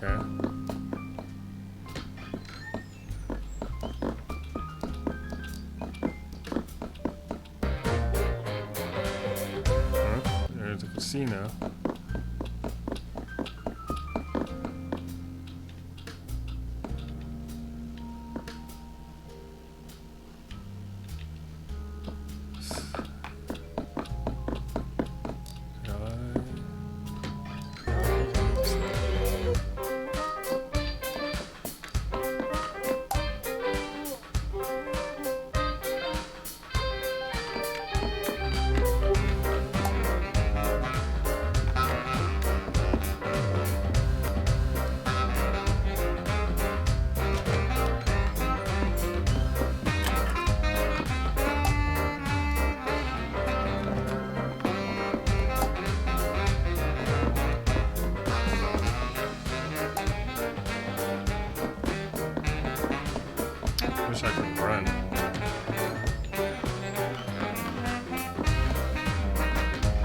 Okay. Huh? There's a casino. Wish I could run.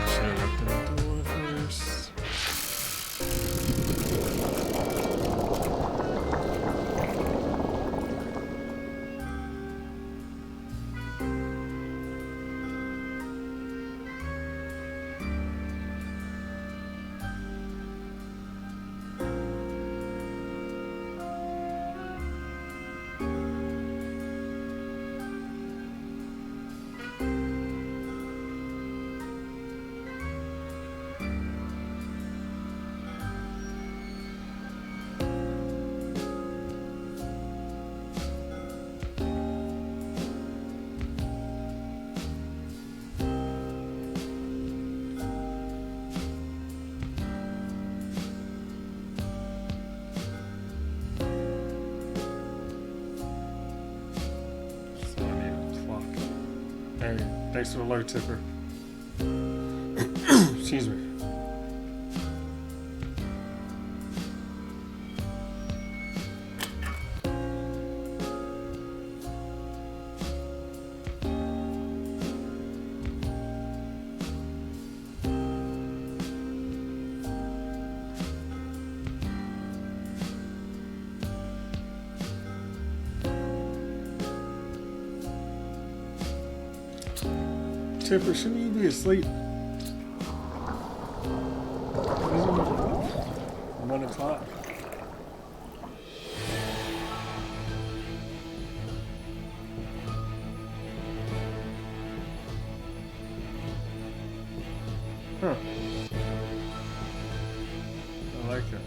Should have looked in the door first. So I need a clock. Hey, thanks for the alert, Tipper. Excuse me. Tipper, shouldn't you be asleep? Isn't it 1 o'clock? Huh. I like it.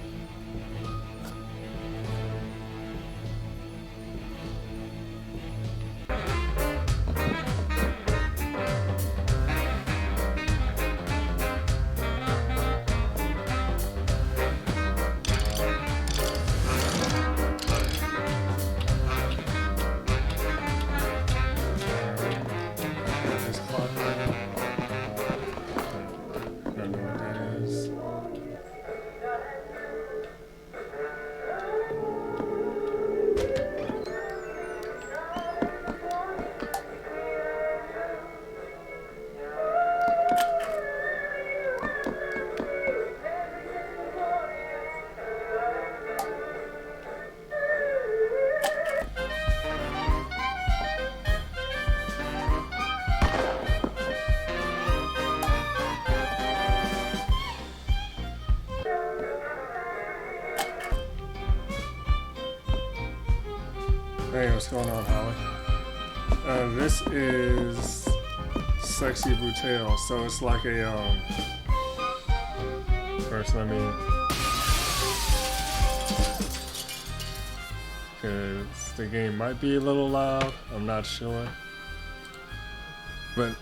This clock right. Don't know what that is. Hey, what's going on, Holly? This is Sexy Brutale, so it's like a, first let me, because the game might be a little loud, I'm not sure, but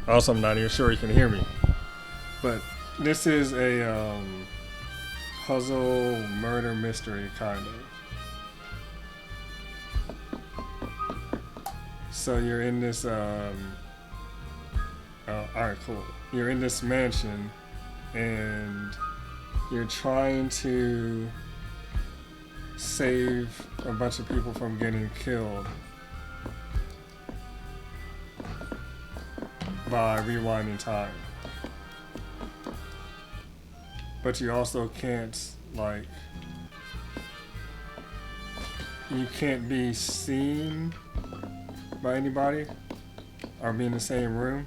also I'm not even sure you can hear me, but this is a, puzzle murder mystery, kind of. So you're in this, alright, cool. You're in this mansion, and you're trying to save a bunch of people from getting killed by rewinding time. but you also can't, like, you can't be seen by anybody or be in the same room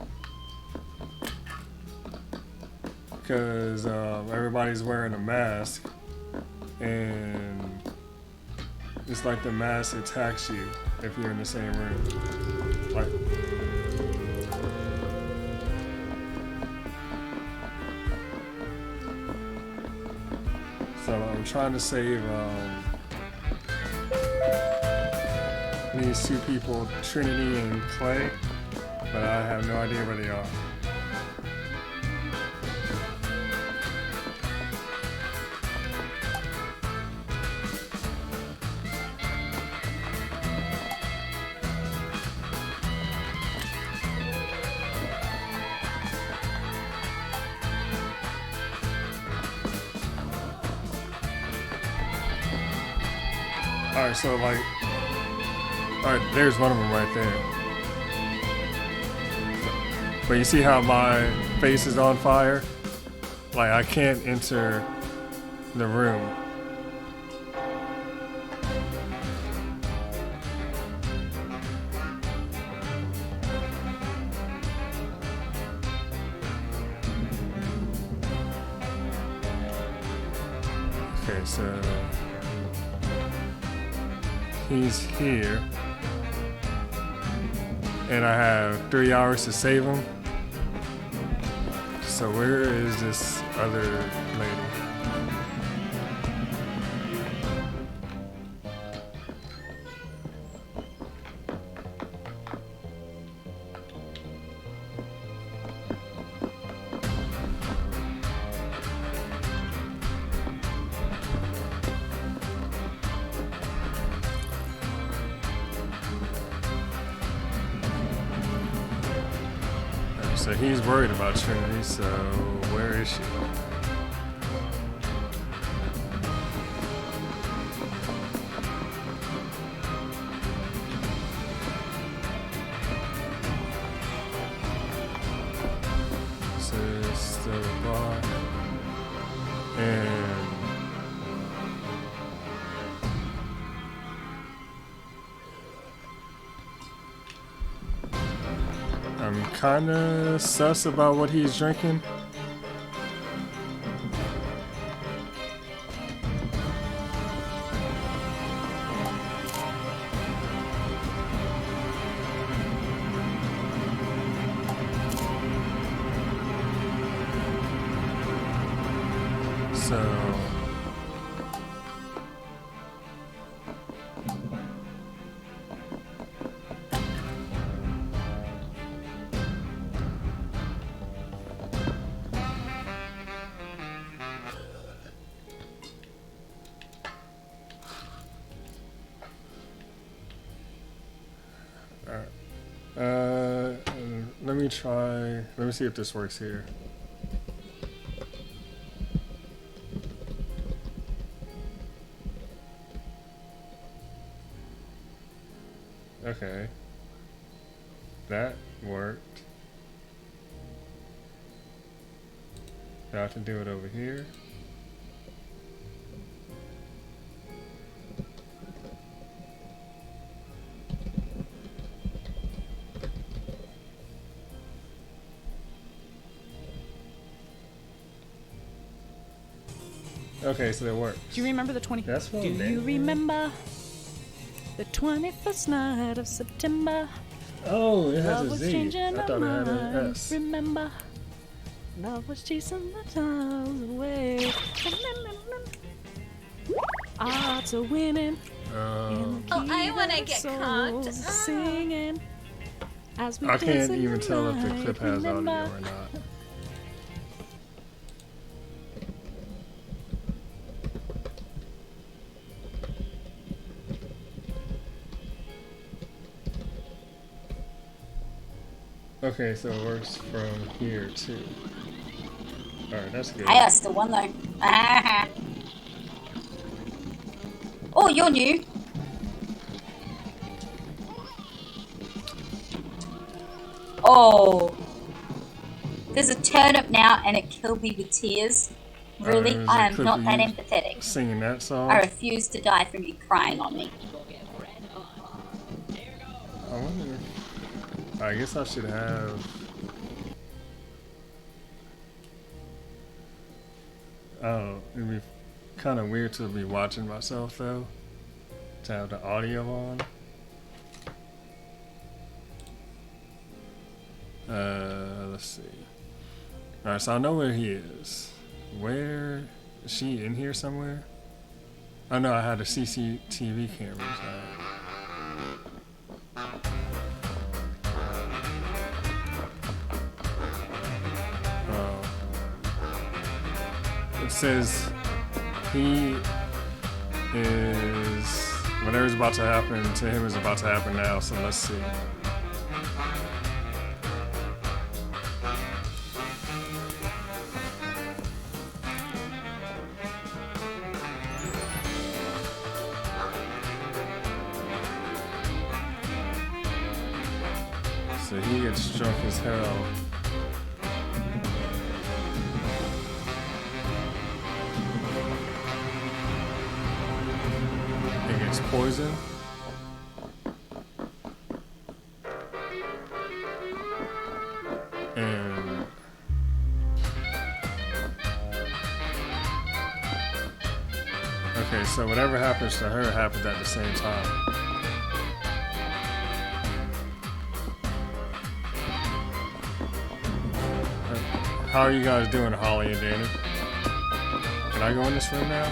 because everybody's wearing a mask, and it's like the mask attacks you if you're in the same room. Like, so I'm trying to save these two people, Trinity and Clay, but I have no idea where they are. Alright, so like, alright, there's one of them right there. But you see how my face is on fire? Like, I can't enter the room. Okay, so he's here, and I have 3 hours to save him. So where is this other lady? So he's worried about Trinity, so where is she? Still a bar. And I'm kinda sus about what he's drinking. So let me see if this works here. Okay. That worked. Now I have to do it over here. Okay, so that works. Do you remember the 20? That's what Do you remember the 21st night of September? Oh, it has Love a was Z. changing I our thought it had an minds. S. Remember, love was chasing the times away. Odds are winning. Oh, I want to get cocked. Singing as we I dance can't in even the tell if the night. clip has audio Remember, or not. Okay, so it works from here too. Alright, that's good. Hey, that's the one though. Ah. Oh, you're new. Oh. There's a turnip now and it killed me with tears. Really? there's I a am clip not of that you empathetic. singing that song. I refuse to die from you crying on me. I wonder. I guess I should have. Oh, it'd be kind of weird to be watching myself though. To have the audio on. Let's see. Alright, so I know where he is. Where is she in here somewhere? Oh no, I had the CCTV cameras. It says he is whatever's about to happen to him is about to happen now, so let's see. So he gets drunk as hell. He gets poisoned. And okay, so whatever happens to her happens at the same time. How are you guys doing, Holly and Danny? Can I go in this room now?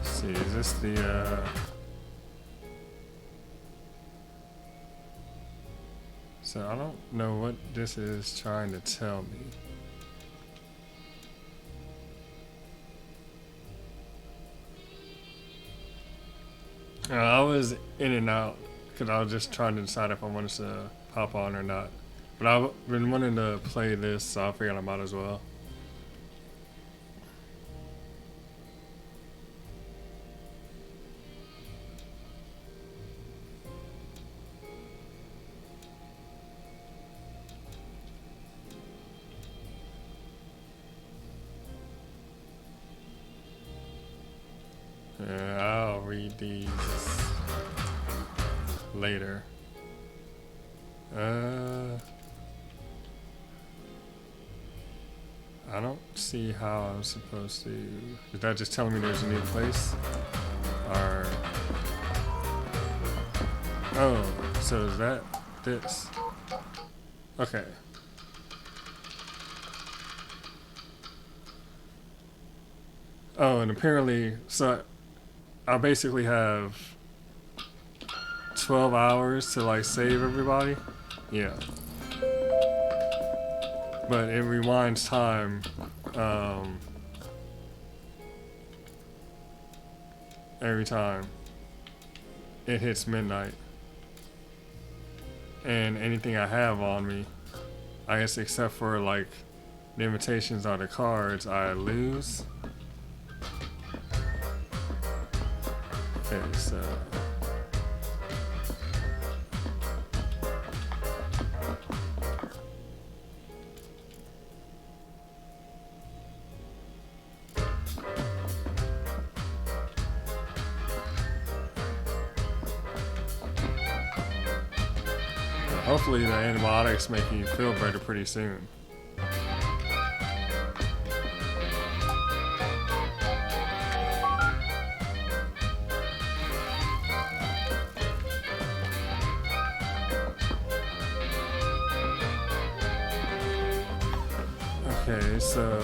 See, is this the so I don't know what this is trying to tell me. I was in and out because I was just trying to decide if I wanted to pop on or not. But I've been wanting to play this, so I figured I might as well. Yeah, I'll read these later. I don't see how I'm supposed to. Is that just telling me there's a new place? Or oh, so is that this? Okay. Oh, and apparently, so I basically have 12 hours to like save everybody. Yeah. But it rewinds time every time it hits midnight. And anything I have on me, I guess except for like the invitations or the cards, I lose. Okay, so hopefully the antibiotics make you feel better pretty soon. Okay, so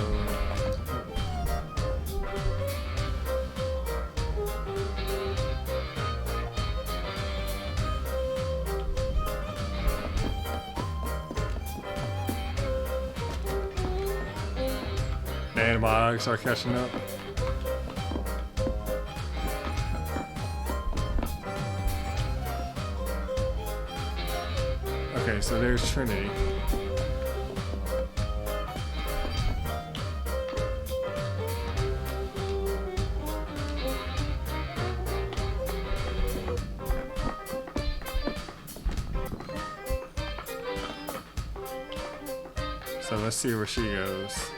the antibiotics are catching up. so there's Trinity. So let's see where she goes.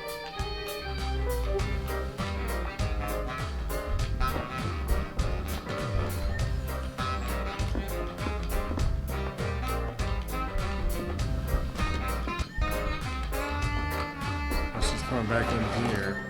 She's coming back in here.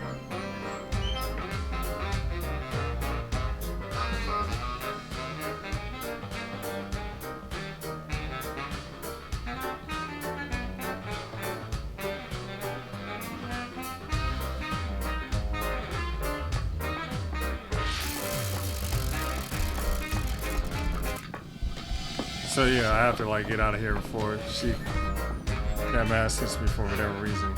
So yeah, I have to like get out of here before that mask hits me for whatever reason.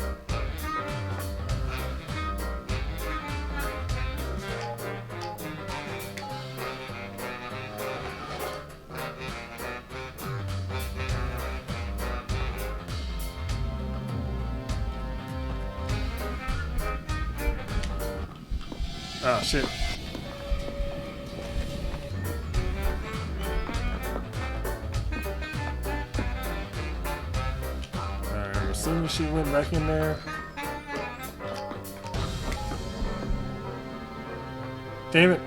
Oh shit. As soon as she went back in there. Damn it.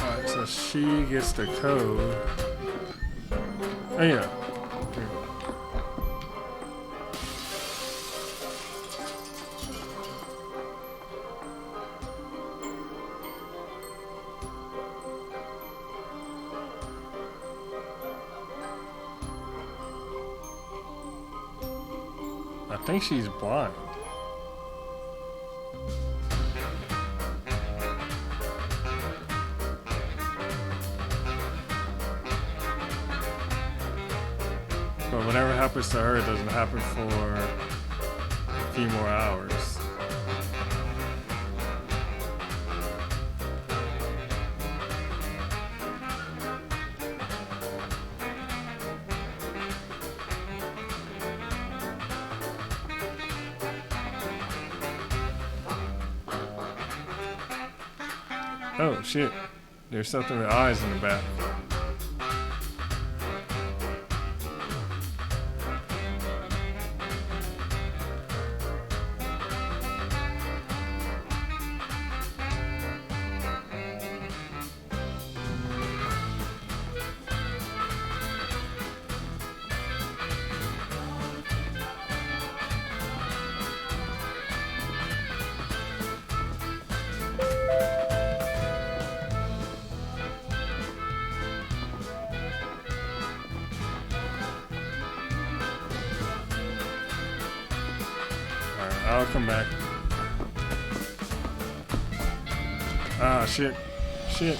Alright, so she gets the code. Oh yeah. I think she's blind. But whatever happens to her doesn't happen for a few more hours. Oh shit, there's something with eyes in the back. I'll come back. Ah, shit. Shit.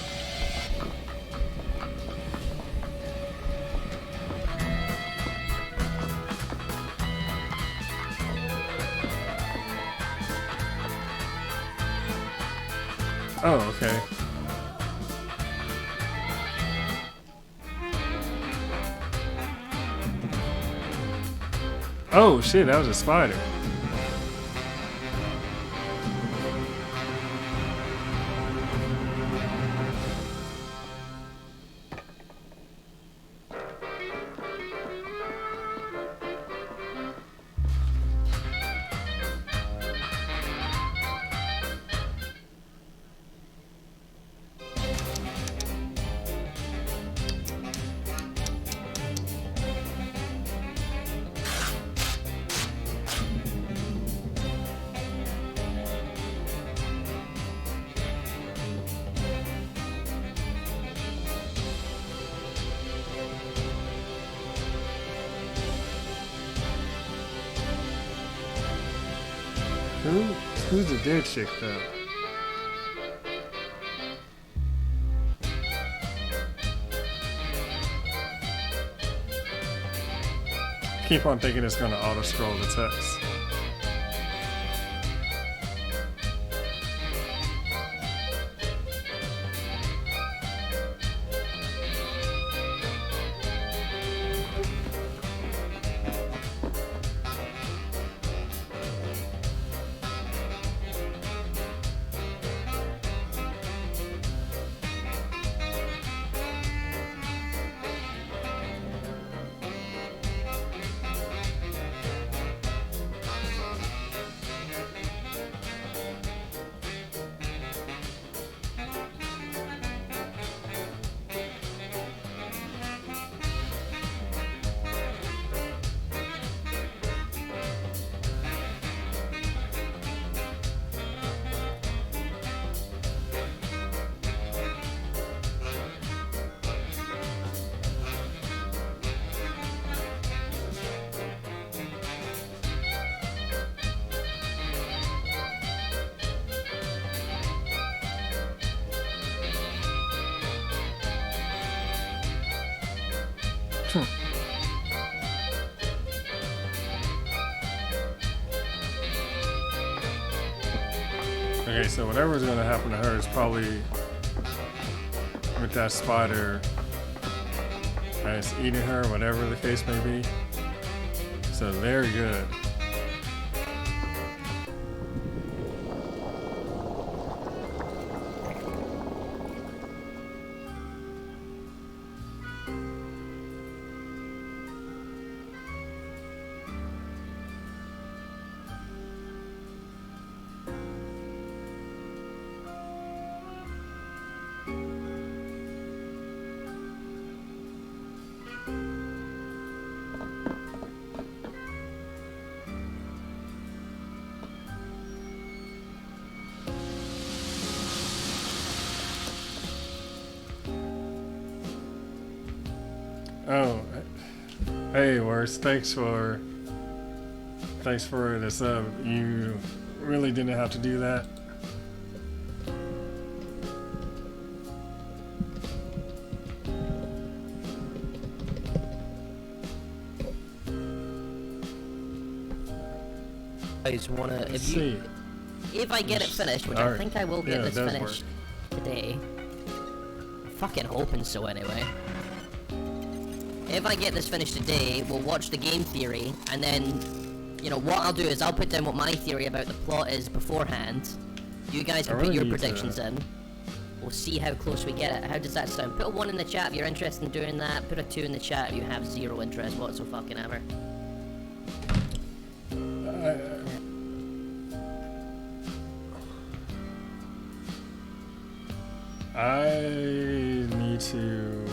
Oh, okay. Oh, shit, that was a spider. Who's the dead chick though? keep on thinking it's gonna auto scroll the text. Okay, so whatever's gonna happen to her is probably with that spider and it's eating her, whatever the case may be. So very good. Oh, hey, Worst. Thanks for the sub. You really didn't have to do that. I just wanna. Let's see. If I get it finished, which I think I will get this finished today. Fucking hoping so anyway. If I get this finished today, we'll watch the game theory, and then, you know, what I'll do is I'll put down what my theory about the plot is beforehand. You guys can put your predictions in. We'll see how close we get it. How does that sound? Put a 1 in the chat if you're interested in doing that. Put a 2 in the chat if you have 0 interest whatsoever. I need to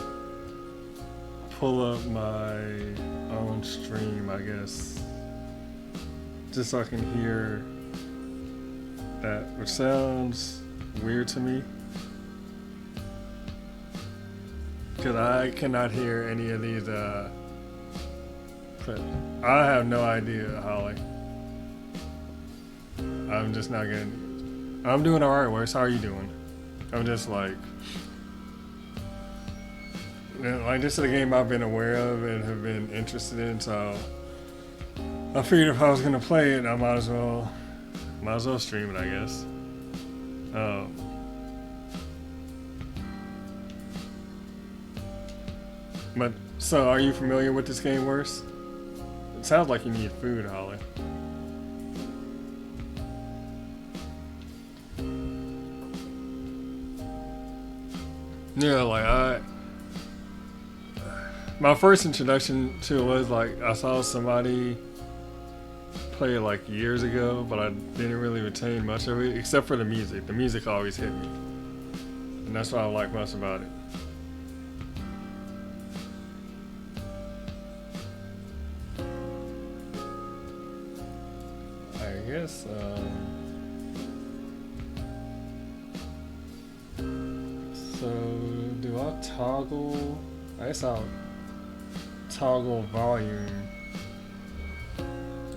pull up my own stream, I guess, just so I can hear that, which sounds weird to me, because I cannot hear any of these. I have no idea, Holly. I'm just not getting. I'm doing all right. Wes, how are you doing? I'm just like this is a game I've been aware of and have been interested in, so I figured if I was gonna play it, I might as well stream it, I guess. But so, are you familiar with this game, Worse? It sounds like you need food, Holly. Yeah, like my first introduction to it was like I saw somebody play it like years ago, but I didn't really retain much of it except for the music. The music always hit me, and that's what I like most about it. I guess. So do I toggle? I guess I'll toggle volume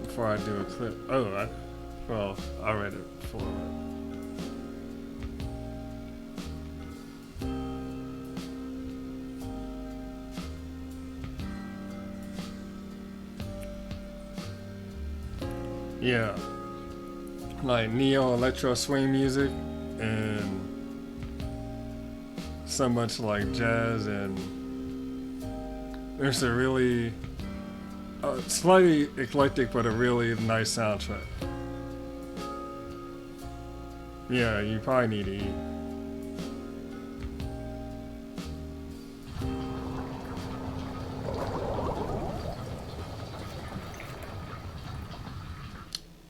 before I do a clip. Oh, I read it before. Yeah, like neo electro swing music and so much like jazz, and there's a really slightly eclectic but a really nice soundtrack. Yeah, you probably need to eat.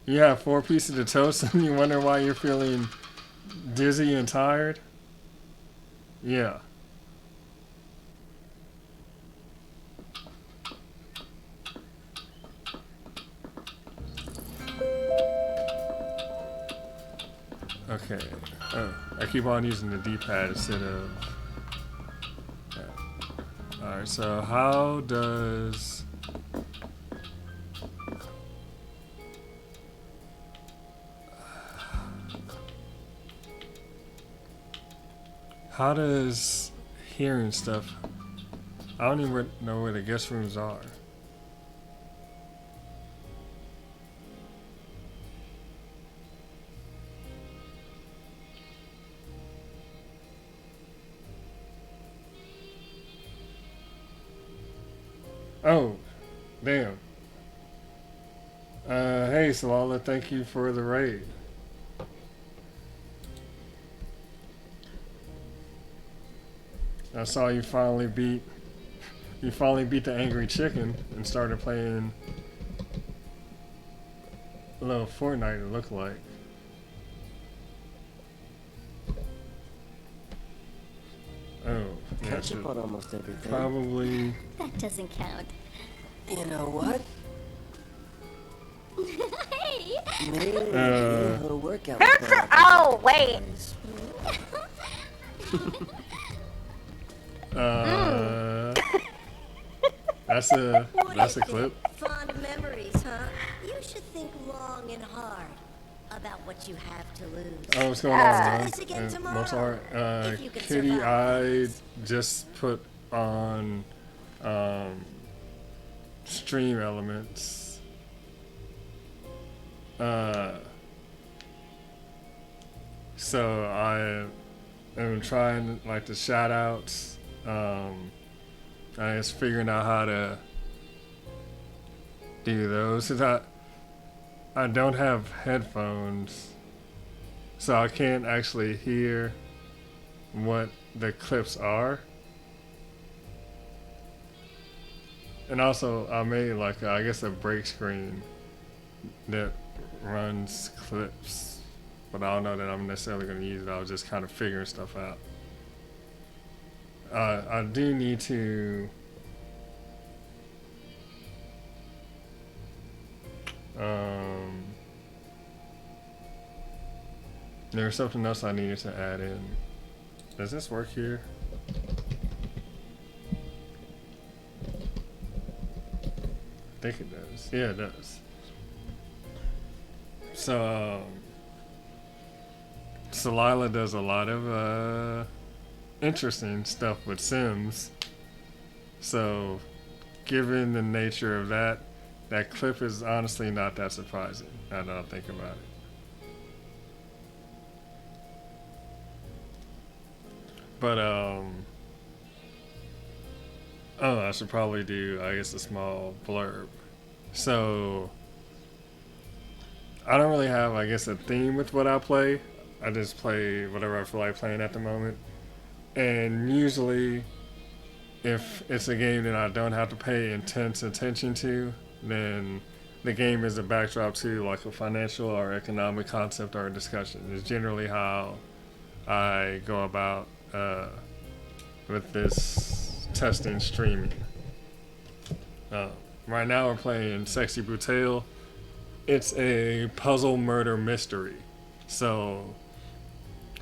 You have 4 pieces of toast and you wonder why you're feeling dizzy and tired? Yeah. Okay. Oh, I keep on using the D-pad instead of... Yeah. Alright, so how does... How does hearing stuff... I don't even know where the guest rooms are. Oh, damn. Hey, Salala, thank you for the raid. I saw you finally beat the angry chicken and started playing a little Fortnite, it looked like. Oh, yeah, Catch up on almost everything. probably. That doesn't count. You know what? Hey! Maybe a little workout. Oh, wait. That's a clip. Fond memories, huh? You should think long and hard about what you have to lose. Oh, what's going on, Let's do this again tomorrow, Mozart? if you can Kitty, survive. I just put on stream elements. So I am trying like the shout outs. I was figuring out how to do those. Since I don't have headphones, so I can't actually hear what the clips are. And also, I made like I guess a break screen that runs clips, but I don't know that I'm necessarily going to use it. I was just kind of figuring stuff out. I do need to there's something else I needed to add in. Does this work here? I think it does. Yeah, it does. So Salila does a lot of interesting stuff with Sims. So given the nature of that clip is honestly not that surprising now that I think about it. But oh, I should probably do, I guess, a small blurb. So I don't really have, I guess, a theme with what I play. I just play whatever I feel like playing at the moment. And usually, if it's a game that I don't have to pay intense attention to, then the game is a backdrop to like a financial or economic concept or a discussion. It's generally how I go about with this testing streaming. Right now we're playing Sexy Brutale. It's a puzzle murder mystery. So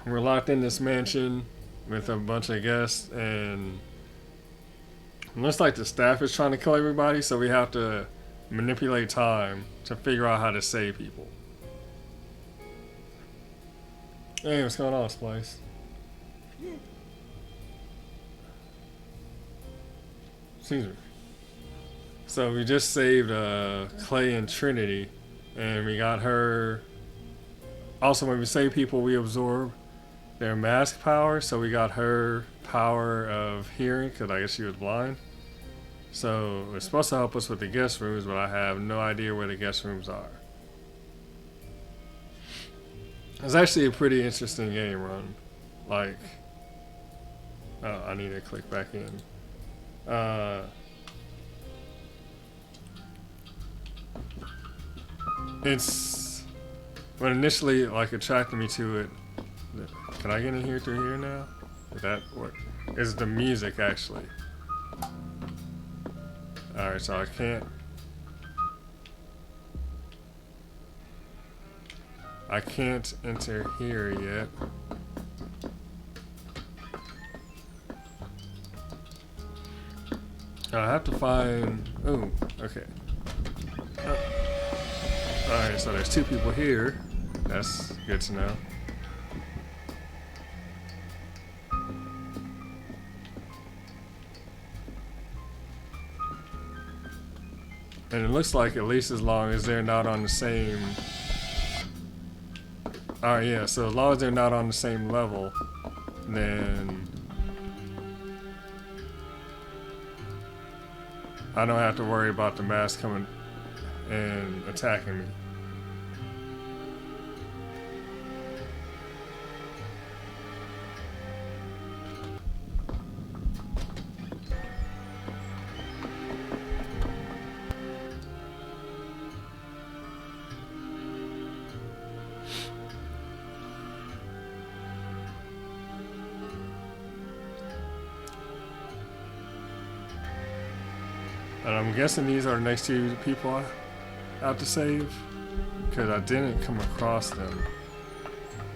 we're locked in this mansion with a bunch of guests, and it looks like the staff is trying to kill everybody, so we have to manipulate time to figure out how to save people. Hey, what's going on, Splice? Excuse me. So we just saved Clay and Trinity, And we got her. Also, when we save people, we absorb their mask power. So we got her power of hearing, because I guess she was blind. So it's supposed to help us with the guest rooms, but I have no idea where the guest rooms are. It's actually a pretty interesting game run. Like, oh, I need to click back in. It's what initially like attracted me to it. Can I get in here through here now? Is that what is the music actually? Alright, so I can't enter here yet. I have to find. Oh, okay. Alright, so there's two people here. That's good to know. And it looks like at least as long as they're not on the same. Alright, yeah, so as long as they're not on the same level, then I don't have to worry about the mask coming and attacking me. And I'm guessing these are the next two people I have to save, because I didn't come across them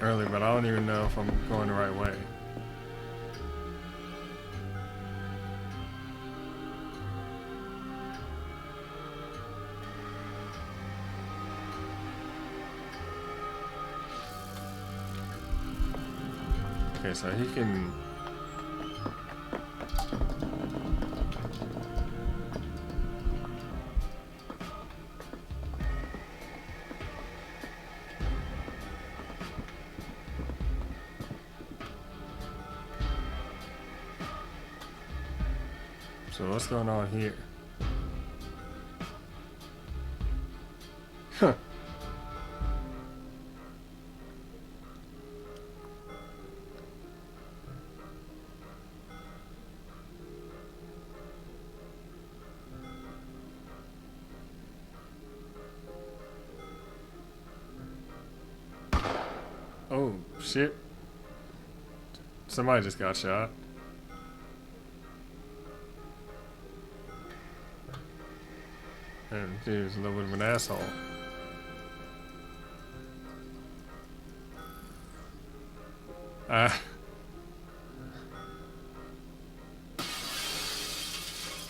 earlier, but I don't even know if I'm going the right way. Okay, so he can. So what's going on here? Huh. Oh, shit. Somebody just got shot. And dude's a little bit of an asshole.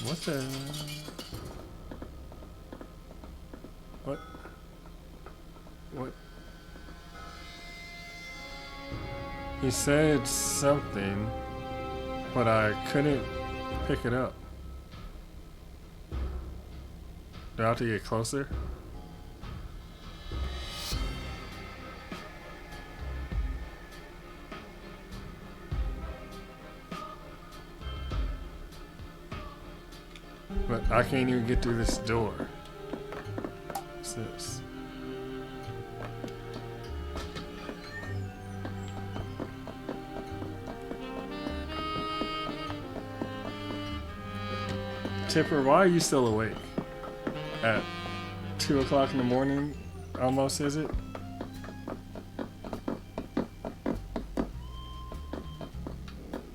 What the? What? What? He said something, but I couldn't pick it up. Do I have to get closer? But I can't even get through this door. What's this? Tipper, why are you still awake? At 2 o'clock in the morning, almost, is it?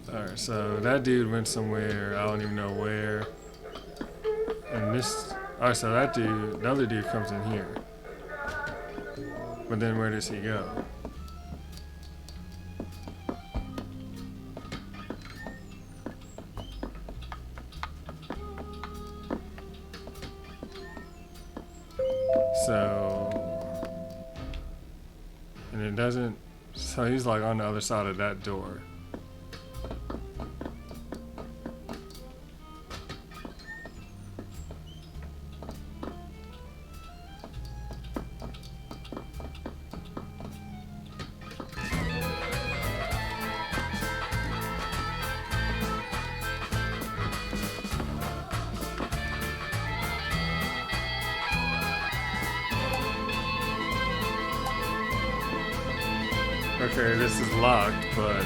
Alright, so that dude went somewhere, I don't even know where. And this, alright, so that dude, the other dude comes in here. But then where does he go? So, and it doesn't, so he's like on the other side of that door. Okay, this is locked, but...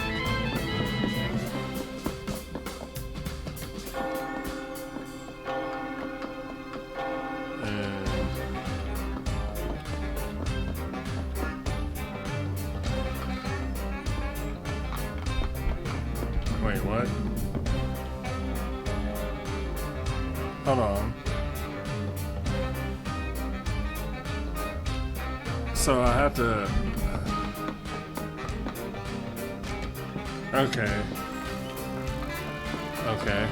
Wait, what? Hold on. So I have to... Okay. Okay.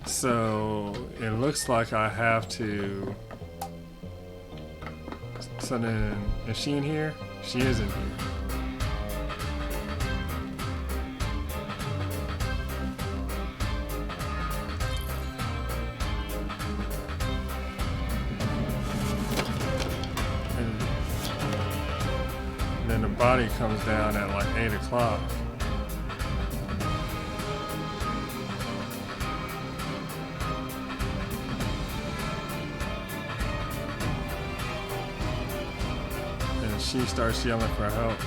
So it looks like I have to... So then, is she in here? She is in here. And then the body comes down at like 8 o'clock. She starts yelling for help.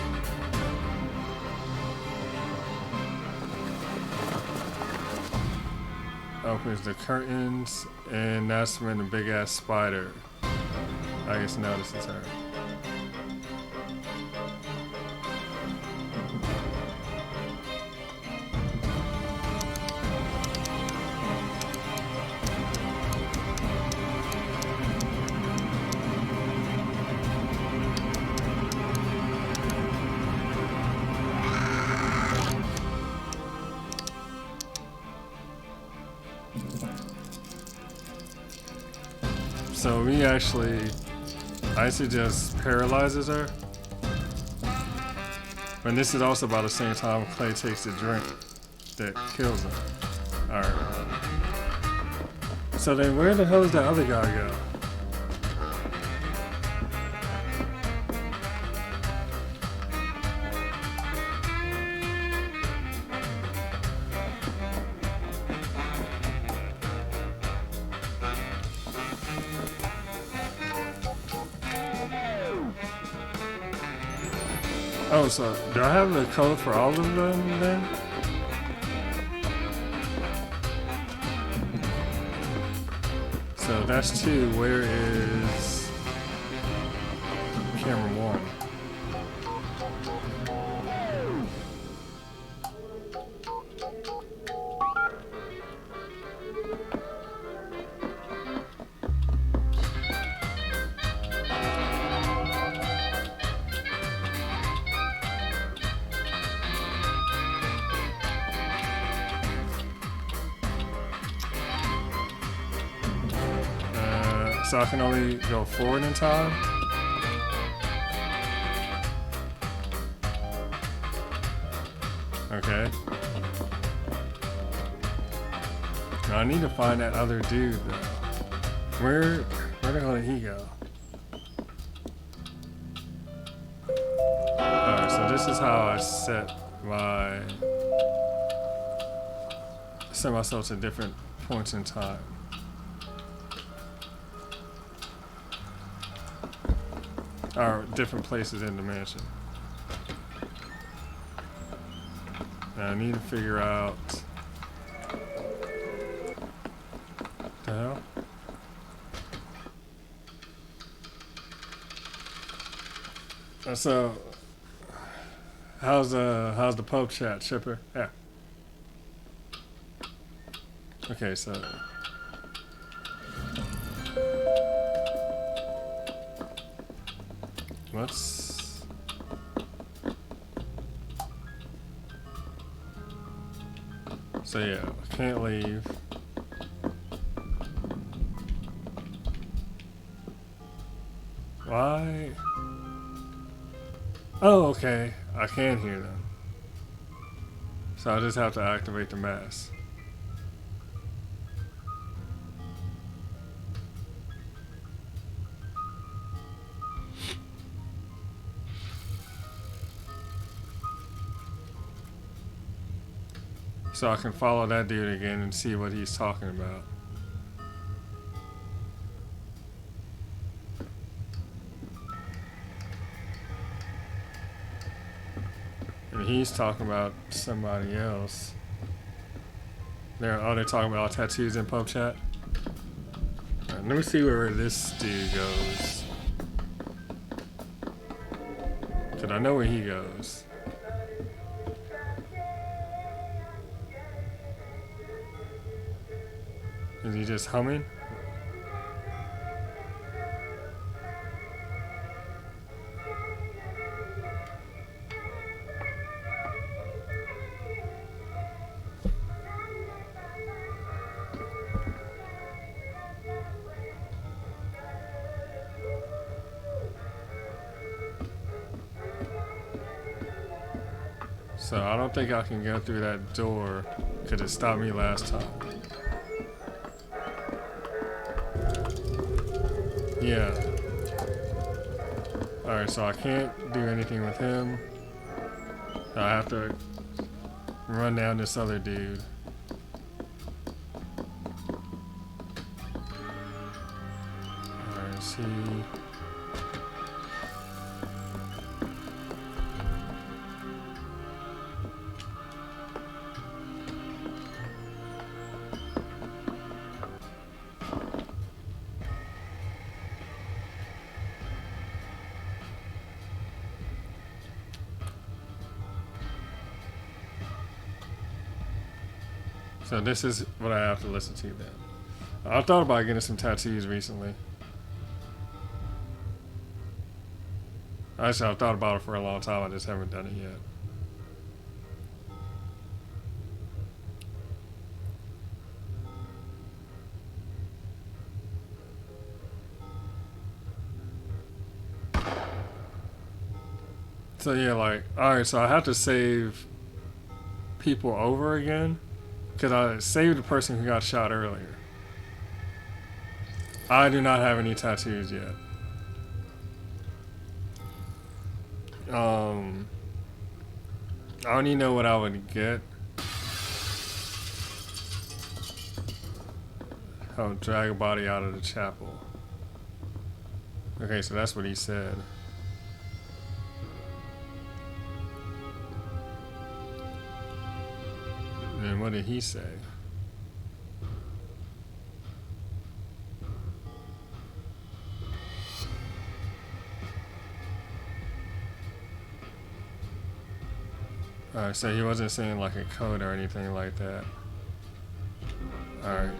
Opens the curtains, and that's when the big ass spider, I guess, notices her. So we actually, Icy just paralyzes her. And this is also about the same time Clay takes the drink that kills him. Alright. So then where the hell does that other guy go? Oh, so do I have the code for all of them then? So that's 2. Where is camera 1? So I can only go forward in time? Okay. Now I need to find that other dude though. Where the hell did he go? Alright, so this is how I set myself to different points in time. Or different places in the mansion. Now I need to figure out the hell. So how's the Pope chat, Chipper? Yeah. Okay, so let's so yeah, can't leave. Why? Oh, okay. I can hear them. So I just have to activate the mask. So I can follow that dude again and see what he's talking about. And he's talking about somebody else. They're talking about tattoos in pub chat. Alright, let me see where this dude goes. Cause I know where he goes. Is he just humming? So I don't think I can go through that door because it stopped me last time. Yeah. Alright, so I can't do anything with him. I have to run down this other dude. Alright, see. So this is what I have to listen to then. I thought about getting some tattoos recently. Actually, I've thought about it for a long time. I just haven't done it yet. So yeah, like, alright, so I have to save people over again. Because I saved the person who got shot earlier. I do not have any tattoos yet. I don't even know what I would get. Oh, drag a body out of the chapel. Okay, so that's what he said. And what did he say? Alright, so he wasn't saying like a code or anything like that. Alright.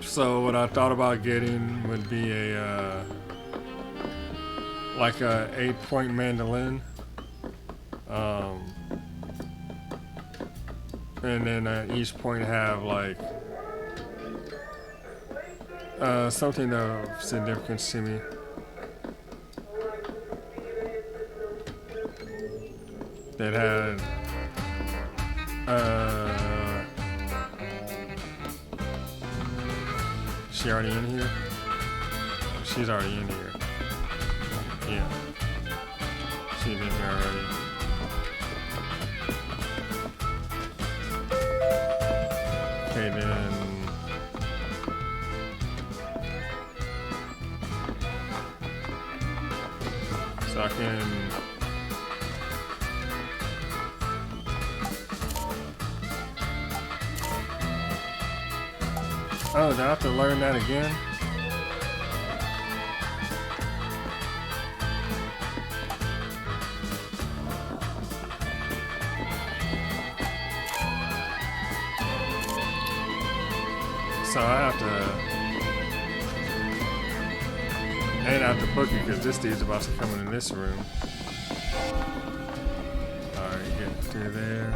So what I thought about getting would be a like a 8-point mandolin, and then each point have like something of significance to me. That had she already in here? She's already in here. Yeah. She's in here already. Okay, then. So I can. Oh, do I have to learn that again? So I have to, and I have to book it because this dude's about to come in this room. Alright, get through there.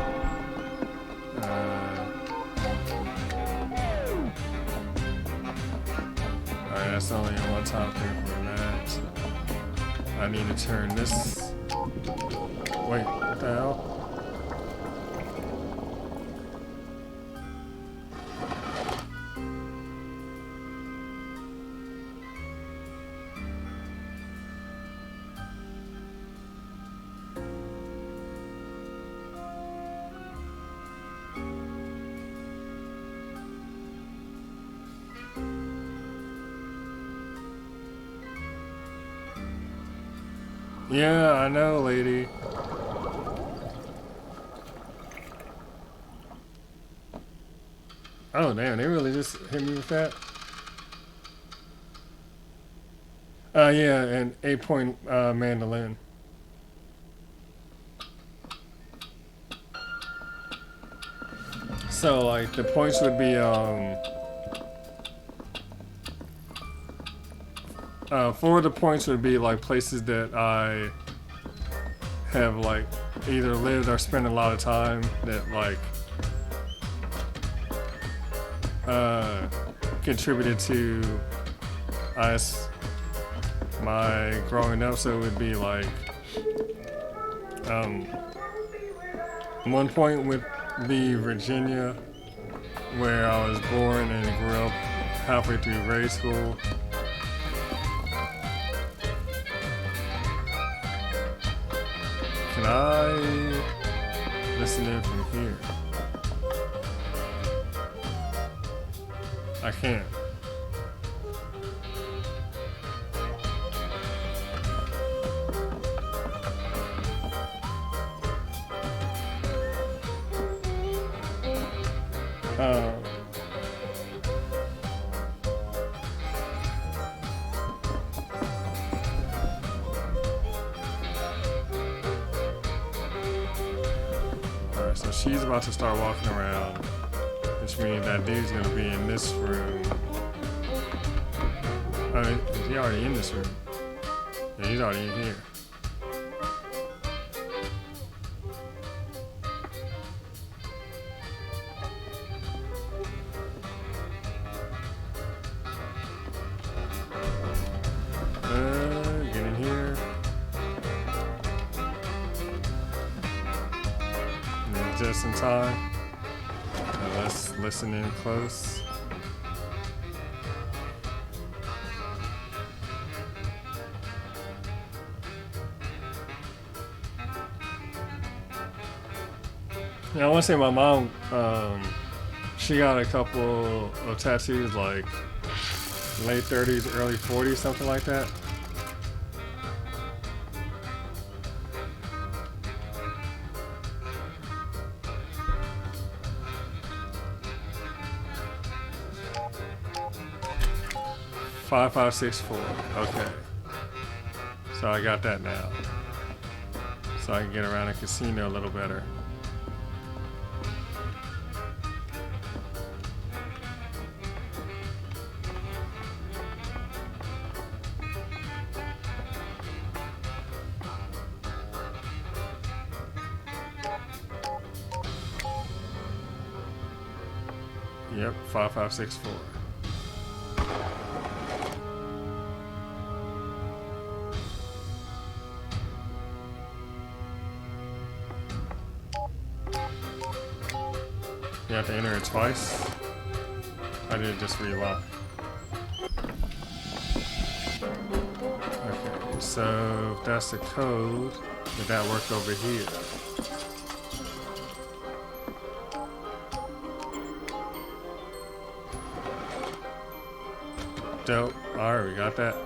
Alright, that's only a one-time thing for that. I need to turn this. Wait, what the hell? Yeah, I know, lady. Oh, damn, they really just hit me with that? Yeah, an 8-point mandolin. So, like, the points would be, 4 of the points would be, like, places that I have, like, either lived or spent a lot of time that, like, contributed to us, my growing up. So it would be, like, 1 point would be Virginia, where I was born and grew up halfway through grade school. Can I listen in from here? I can't. Alright, so she's about to start walking around, which means that dude's gonna be in this room. Oh, is he already in this room? Yeah, he's already in here. Get in here. And just in time. Now let's listen in close. Yeah, I want to say my mom, she got a couple of tattoos, like late 30s, early 40s, something like that. Five, 5, 6, 4. Okay. So I got that now. So I can get around a casino a little better. Yep, 5, 5, 6, 4. You have to enter it twice. I did just relock. Okay, so if that's the code, did that work over here? Dope. Alright, we got that.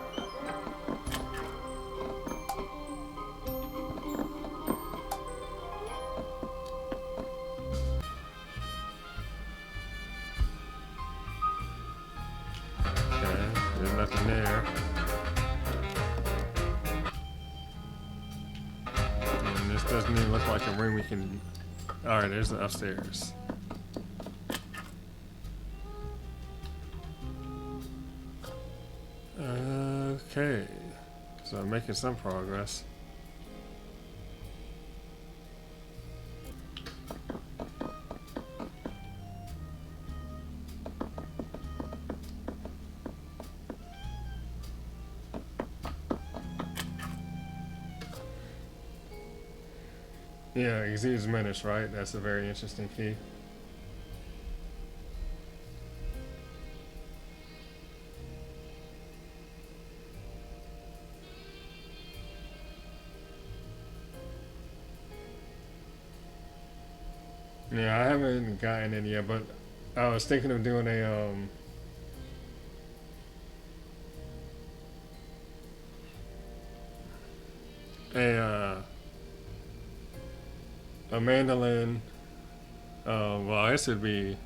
Okay, there's nothing there. And this doesn't even look like a room we can... Alright, there's the upstairs. Okay, so I'm making some progress. Yeah, Exudes Menace, right? That's a very interesting key. Yeah, I haven't gotten it yet, but I was thinking of doing a a mandolin. Well, I guess it'd be.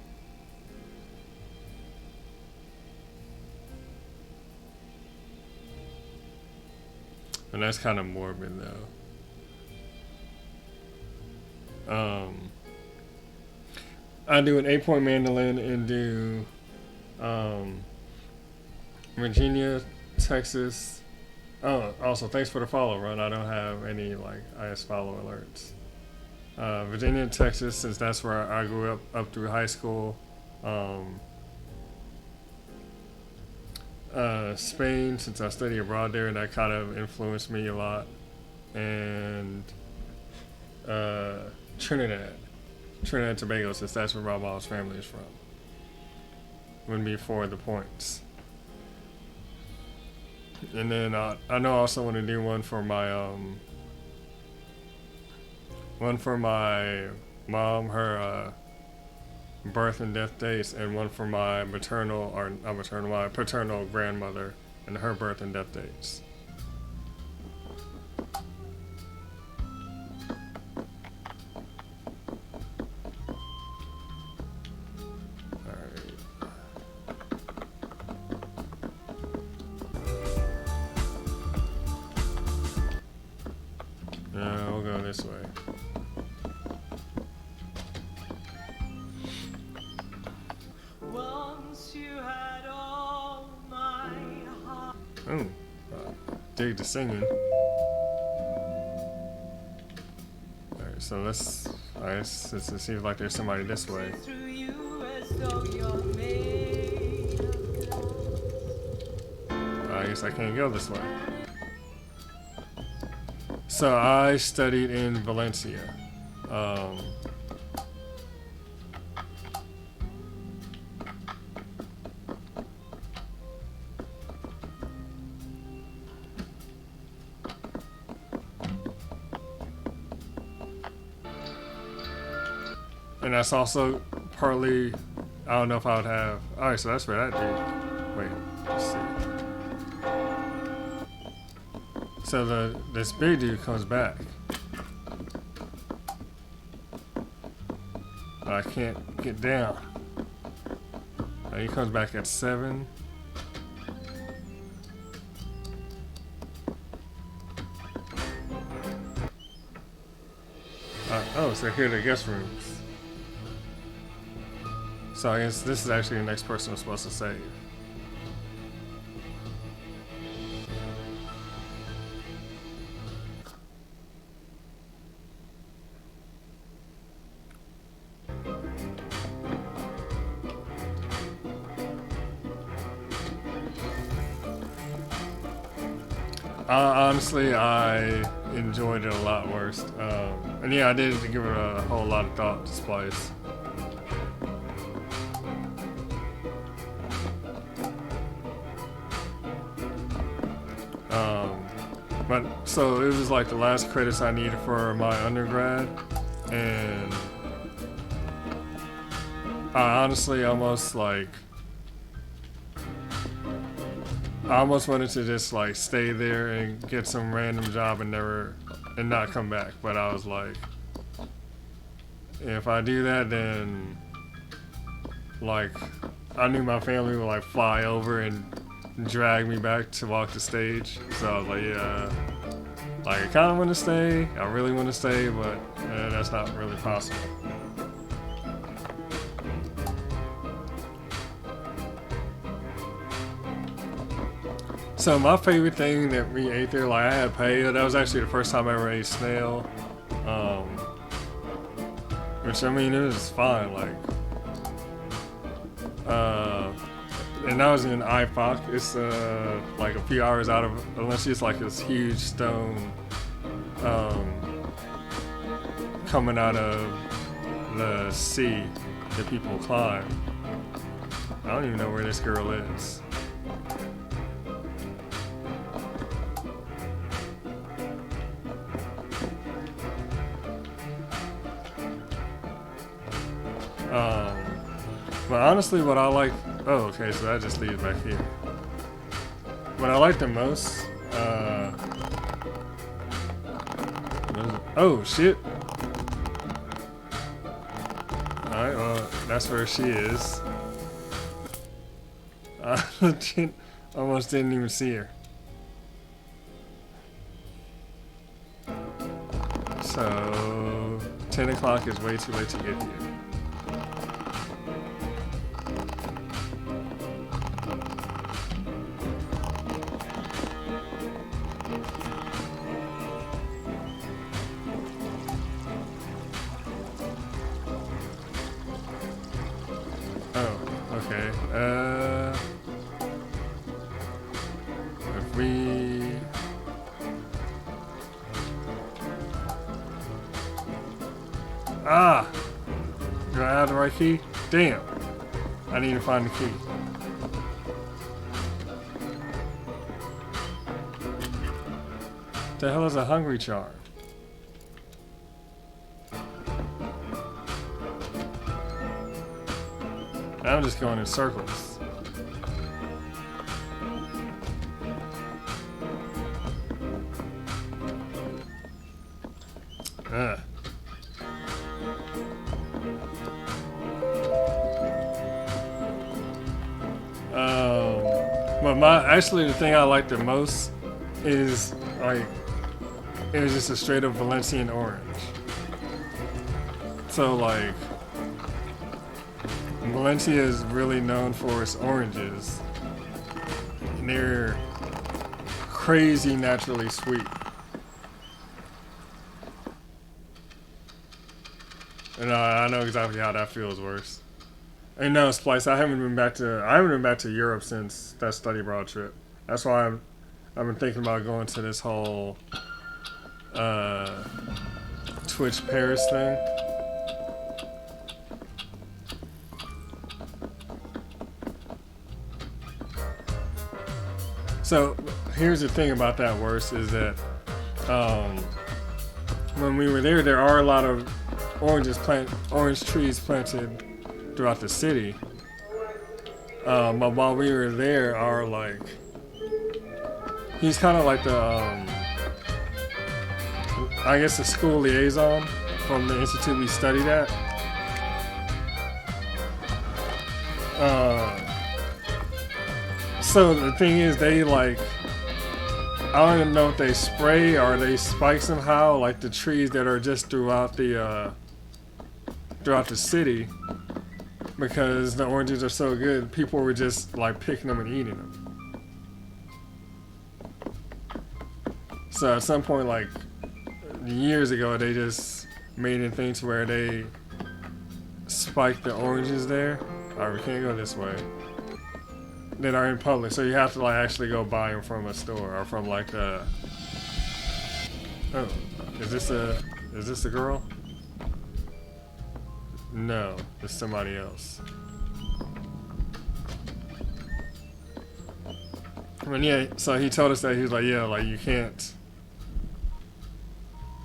And that's kind of morbid, though. I do an 8-point mandolin and do Virginia, Texas. Oh, also thanks for the follow, Ron. I don't have any like IS follow alerts. Virginia, Texas, since that's where I grew up through high school. Spain, since I studied abroad there, that kind of influenced me a lot. And Trinidad and Tobago, since that's where my mom's family is from. Would be for the points. And then I know I also want to do one for my mom, her birth and death dates, and one for my my paternal grandmother and her birth and death dates. We'll go this way. Oh, dig the singing. Alright, so let's. It seems like there's somebody this way. I guess I can't go this way. So I studied in Valencia. And that's also partly, I don't know if I would have. Alright, so that's where that dude. Wait, let's see. So this big dude comes back. I can't get down. He comes back at 7. Oh, so here are the guest rooms. So I guess this is actually the next person I'm supposed to save. Honestly, I enjoyed it a lot worse. And yeah, I did give it a whole lot of thought to Splice. But so it was like the last credits I needed for my undergrad, and I honestly almost like I almost wanted to just like stay there and get some random job and not come back. But I was like, if I do that, then like I knew my family would like fly over and drag me back to walk the stage. So I was like, yeah, like I kind of want to stay. I really want to stay, but that's not really possible. So my favorite thing that we ate there, like I had paella. That was actually the first time I ever ate snail. Which I mean, it was fine. Like, and that was in IFOC. It's like a few hours out of Valencia. It's like this huge stone coming out of the sea that people climb. I don't even know where this girl is. But honestly, what I like, oh, okay, so that just leads back here. What I like the most, Oh shit. Alright, well, that's where she is. I almost didn't even see her. So, 10 o'clock is way too late to get here. Oh, okay. If we... Ah! Do I have the right key? Damn! I need to find the key. The hell is a hungry charm? I'm just going in circles. Ugh. But actually the thing I like the most is like it was just a straight up Valencian orange. So like Valencia is really known for its oranges. And they're crazy naturally sweet. And I know exactly how that feels worse. And no, Splice, I haven't been back to Europe since that study abroad trip. That's why I've been thinking about going to this whole Twitch Paris thing. So here's the thing about that worse is that when we were there are a lot of orange trees planted throughout the city. But while we were there, he's kind of like the I guess the school liaison from the institute we studied at. So the thing is, they like, I don't even know if they spray or they spike somehow, like the trees that are just throughout the city, because the oranges are so good. People were just like picking them and eating them. So at some point, like years ago, they just made it things where they spike the oranges there. Alright, we can't go this way. That are in public, so you have to like actually go buy them from a store or from like a. Oh, is this a girl? No, it's somebody else. I mean, yeah. So he told us that he was like, yeah, like you can't.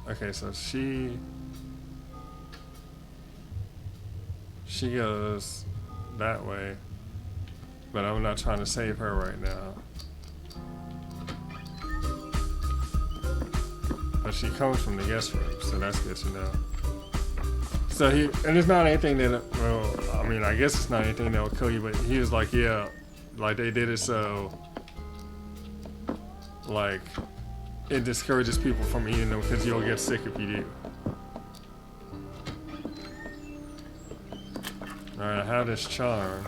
Okay, so she goes that way. But I'm not trying to save her right now. But she comes from the guest room, so that's good to know. So and it's not anything that, well, I mean, I guess it's not anything that will kill you, but he was like, yeah, like they did it so, like, it discourages people from eating them because you'll get sick if you do. Alright, I have this charm.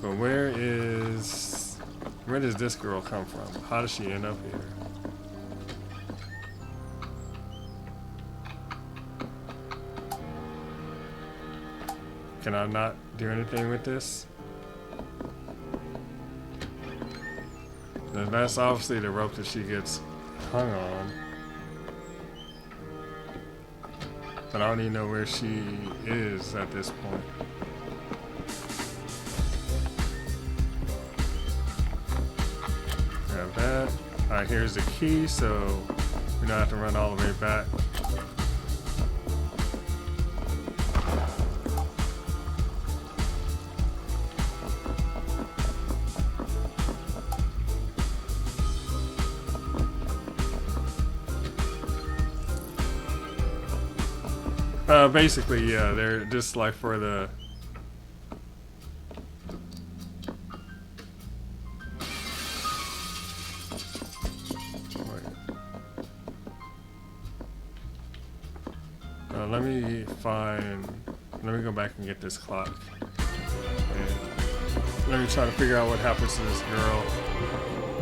But where does this girl come from? How does she end up here? Can I not do anything with this? And that's obviously the rope that she gets hung on. But I don't even know where she is at this point. Grab that. Alright, here's the key, so we don't have to run all the way back. Basically, yeah, they're just like for the. Let me find. Let me go back and get this clock. And let me try to figure out what happens to this girl.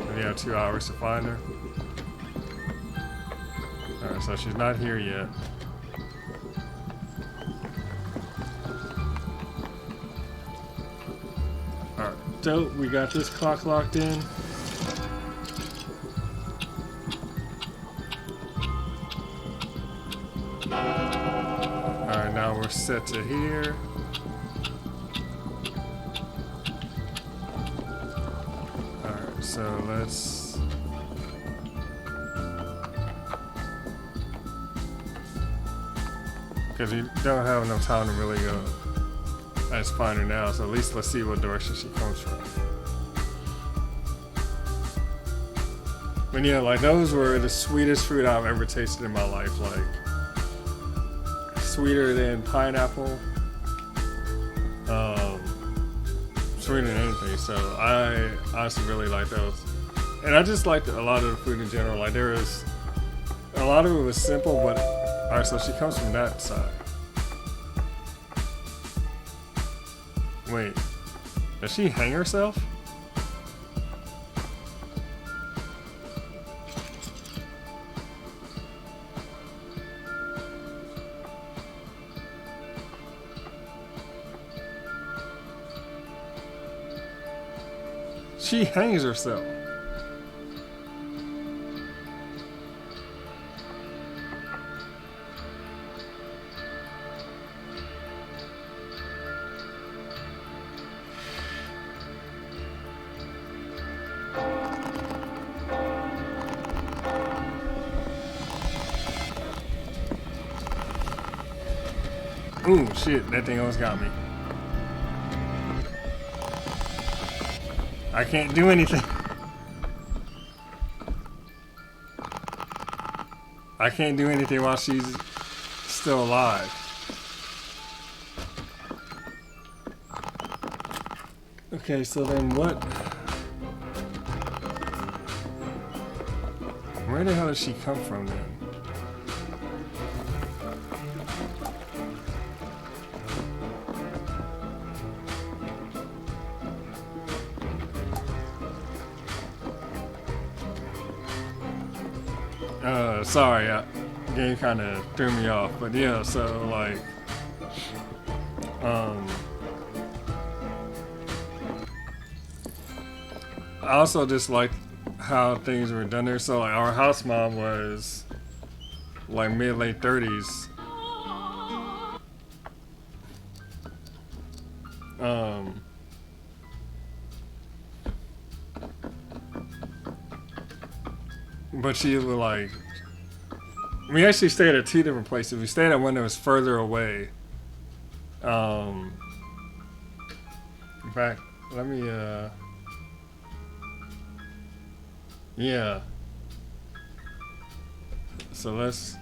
And you have 2 hours to find her. Alright, so she's not here yet. Alright, dope. We got this clock locked in. Alright, now we're set to here. Alright, so let's... Because we don't have enough time to really go as find her now, so at least let's see what direction she comes from. But yeah, like those were the sweetest fruit I've ever tasted in my life. Like, sweeter than pineapple, sweeter than anything. So I honestly really like those, and I just liked a lot of the food in general. Like there was a lot of it was simple, but all right. So she comes from that side. Wait, does she hang herself? She hangs herself. Ooh, shit, that thing almost got me. I can't do anything. I can't do anything while she's still alive. Okay, so then what? Where the hell did she come from then? Sorry, game kind of threw me off, but yeah, so like, I also just like how things were done there. So like, our house mom was like mid-late 30s. But she was like, we actually stayed at 2 different places. We stayed at one that was further away. In fact, let me, yeah. So let's,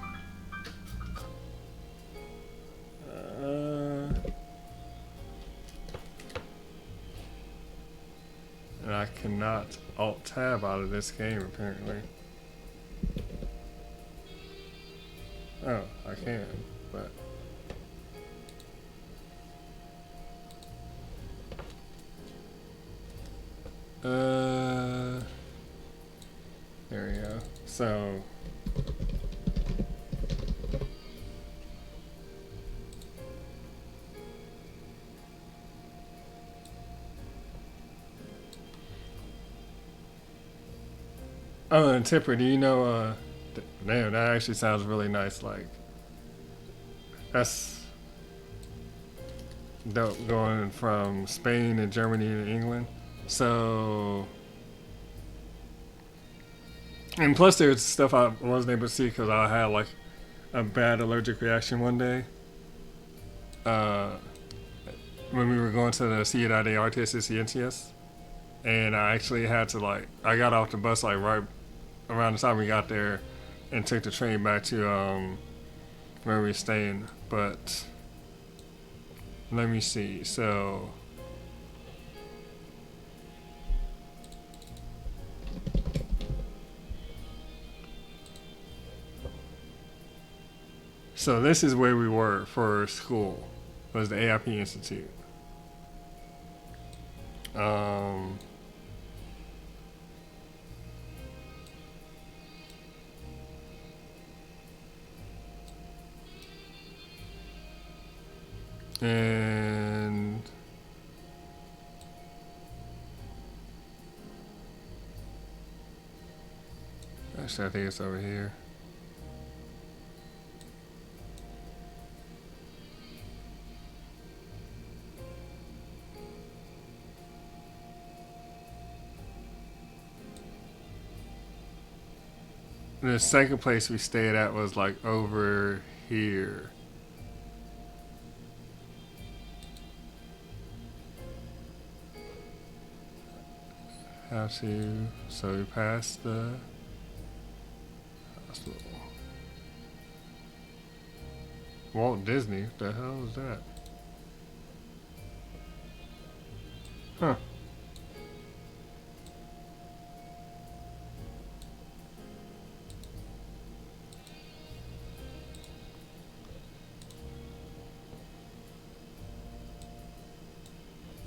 and I cannot Alt-Tab out of this game, apparently. Oh, I can, but... There we go. So... Oh, and Tipper, do you know, damn, that actually sounds really nice. Like, that's dope, going from Spain and Germany to England. So, and plus there's stuff I wasn't able to see because I had like a bad allergic reaction one day. When we were going to the Ciudad de Artes y Ciencias, and I actually had to like, I got off the bus like right around the time we got there and took the train back to where we were staying. but let me see. So this is where we were for school. Was the AIP Institute. And actually, I think it's over here. The second place we stayed at was like over here. How to, so we passed the hospital. Walt Disney, what the hell is that? Huh.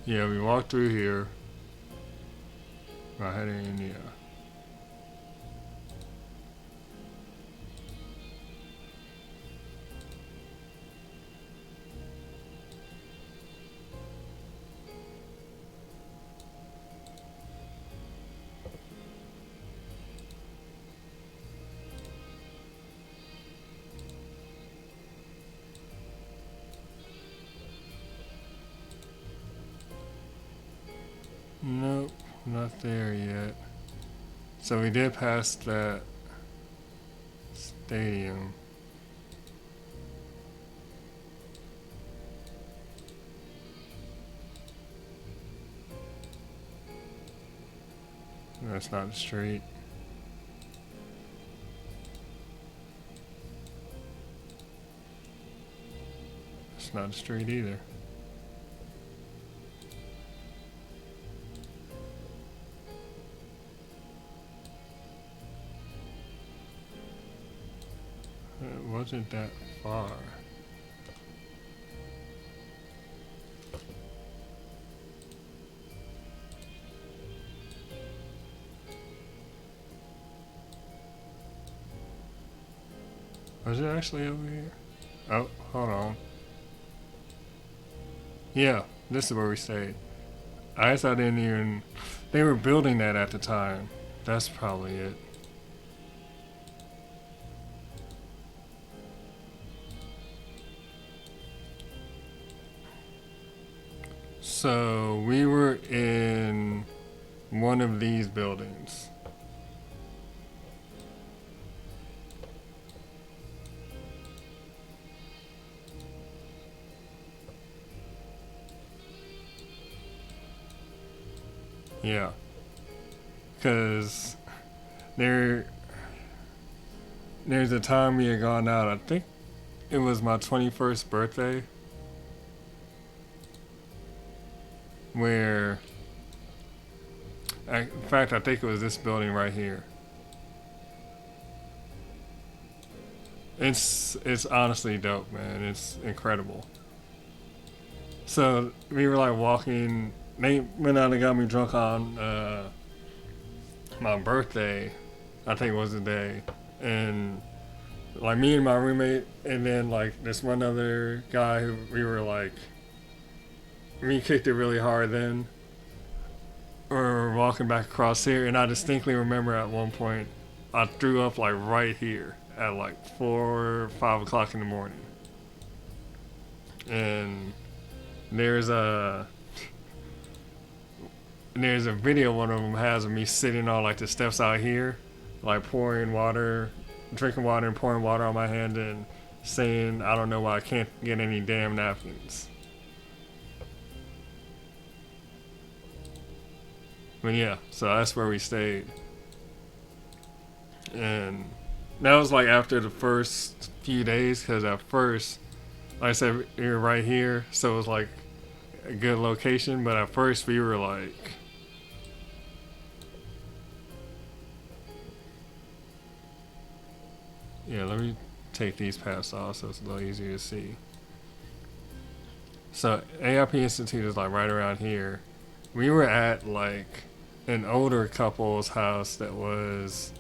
Yeah, we walked through here. We're heading in, yeah. Nope, not there yet. So we did pass that stadium. That's not the street. It's not the street either. It wasn't that far. Was it actually over here? Oh, hold on. Yeah, this is where we stayed. I guess I didn't even... They were building that at the time. That's probably it. So we were in one of these buildings. Yeah, because there's a time we had gone out. I think it was my 21st birthday, where, in fact, I think it was this building right here. It's honestly dope, man. It's incredible. So we were like walking. They went out and got me drunk on my birthday. I think it was the day, and like me and my roommate, and then like this one other guy who we were like. We kicked it really hard then. We were walking back across here, and I distinctly remember at one point I threw up like right here at like 4 or 5 o'clock in the morning. And there's a video one of them has of me sitting on like the steps out here, like pouring water, drinking water and pouring water on my hand and saying, I don't know why I can't get any damn napkins. But yeah, so that's where we stayed. And that was like after the first few days, because at first like I said, we were right here, so it was like a good location. But at first we were like, yeah, let me take these paths off so it's a little easier to see. So AIP Institute is like right around here. We were at like an older couple's house that was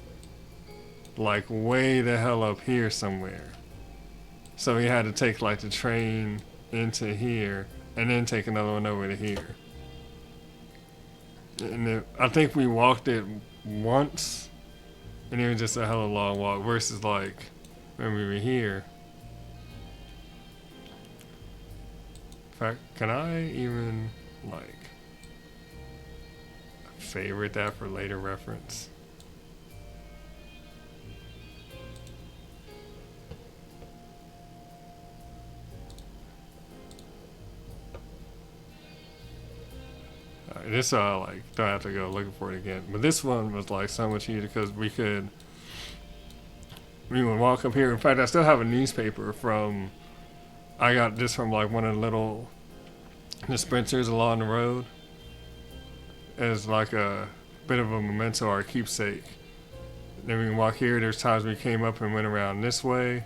like way the hell up here somewhere. So we had to take like the train into here and then take another one over to here. And I think we walked it once and it was just a hell of a long walk versus like when we were here. In fact, can I even like favorite that for later reference? This like don't have to go looking for it again. But this one was like so much easier because we would walk up here. In fact, I still have a newspaper from, I got this from like one of the little dispensers along the road as like a bit of a memento or a keepsake. Then we can walk here. There's times we came up and went around this way.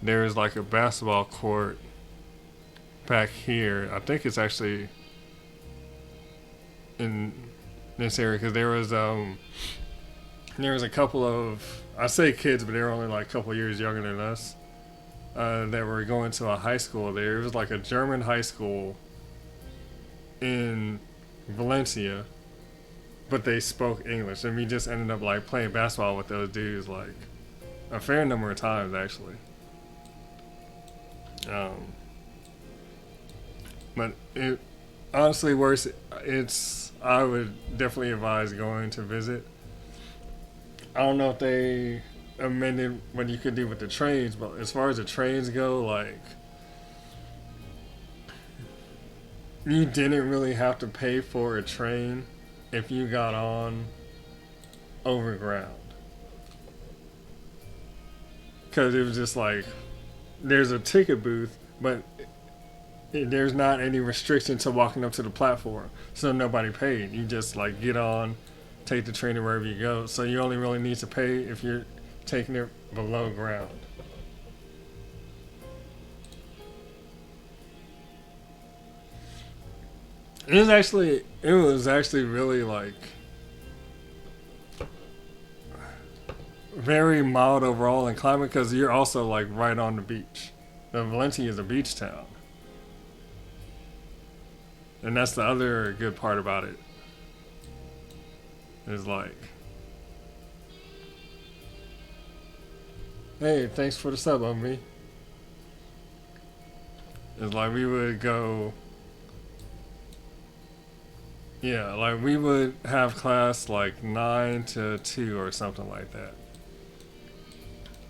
There's like a basketball court back here. I think it's actually in this area because there was a couple of, I say kids, but they were only like a couple years younger than us, that were going to a high school there. It was like a German high school in Valencia, but they spoke English, and we just ended up like playing basketball with those dudes like a fair number of times actually. But it honestly worse. I would definitely advise going to visit. I don't know if they amended what you could do with the trains, but as far as the trains go, like you didn't really have to pay for a train if you got on overground. Because it was just like, there's a ticket booth, but there's not any restriction to walking up to the platform. So nobody paid. You just like get on, take the train to wherever you go. So you only really need to pay if you're taking it below ground. It was actually really like very mild overall in climate because you're also like right on the beach. Valencia is a beach town. And that's the other good part about it. Is like, hey, thanks for the sub on me. It's like we would go, yeah, like we would have class like 9 to 2 or something like that.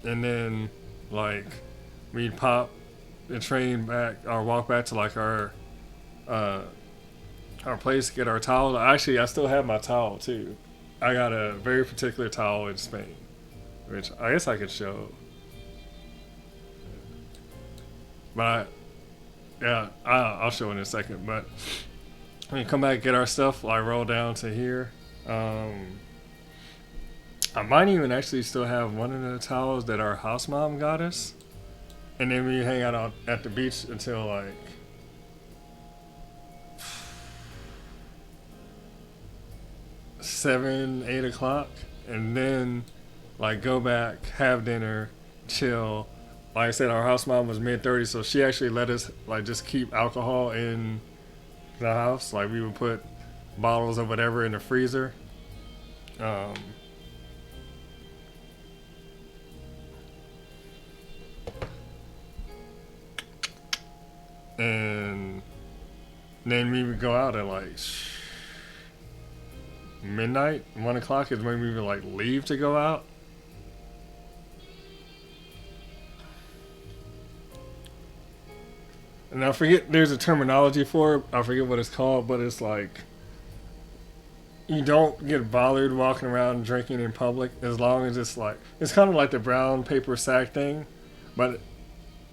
And then like we'd pop the train back or walk back to like our place to get our towel. Actually, I still have my towel too. I got a very particular towel in Spain, which I guess I could show. But I'll show in a second. But when we come back, get our stuff, like roll down to here. I might even actually still have one of the towels that our house mom got us, and then we hang out at the beach until like 7, 8 o'clock, and then like go back, have dinner, chill. Like I said, our house mom was mid-30s, so she actually let us like just keep alcohol in the house. Like we would put bottles of whatever in the freezer. And then we would go out at like midnight, 1 o'clock is when we would like leave to go out. And I forget, there's a terminology for it. I forget what it's called, but it's like you don't get bothered walking around drinking in public as long as it's like, it's kind of like the brown paper sack thing, but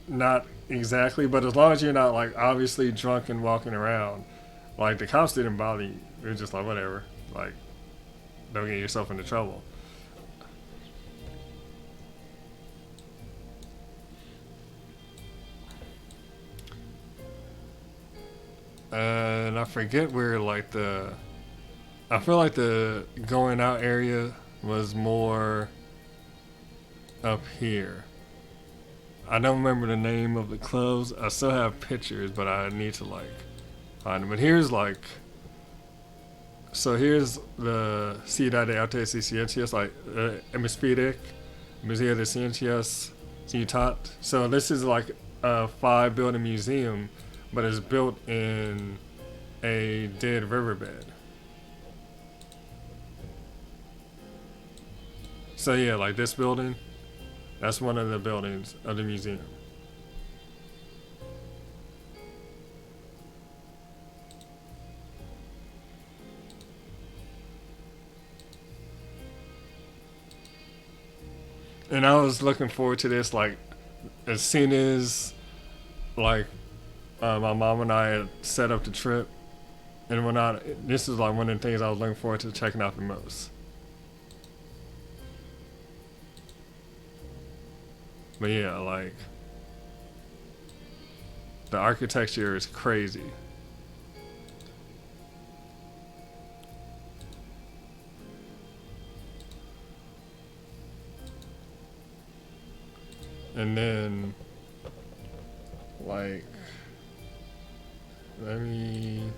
not exactly, but as long as you're not like obviously drunk and walking around, like the cops didn't bother you. They were just like whatever, like don't get yourself into trouble. And I forget where like I feel like the going out area was more up here. I don't remember the name of the clubs. I still have pictures, but I need to like find them. But here's like, so here's the Cidade de Artes y Ciencias, like Hemispheric Museo de Ciencias Ciutat. So this is like a 5-building museum, but it's built in a dead riverbed. So yeah, like this building, that's one of the buildings of the museum. And I was looking forward to this, like, as soon as, like, my mom and I had set up the trip and whatnot. This is like one of the things I was looking forward to checking out the most. But yeah, like, the architecture is crazy. And then, like, let me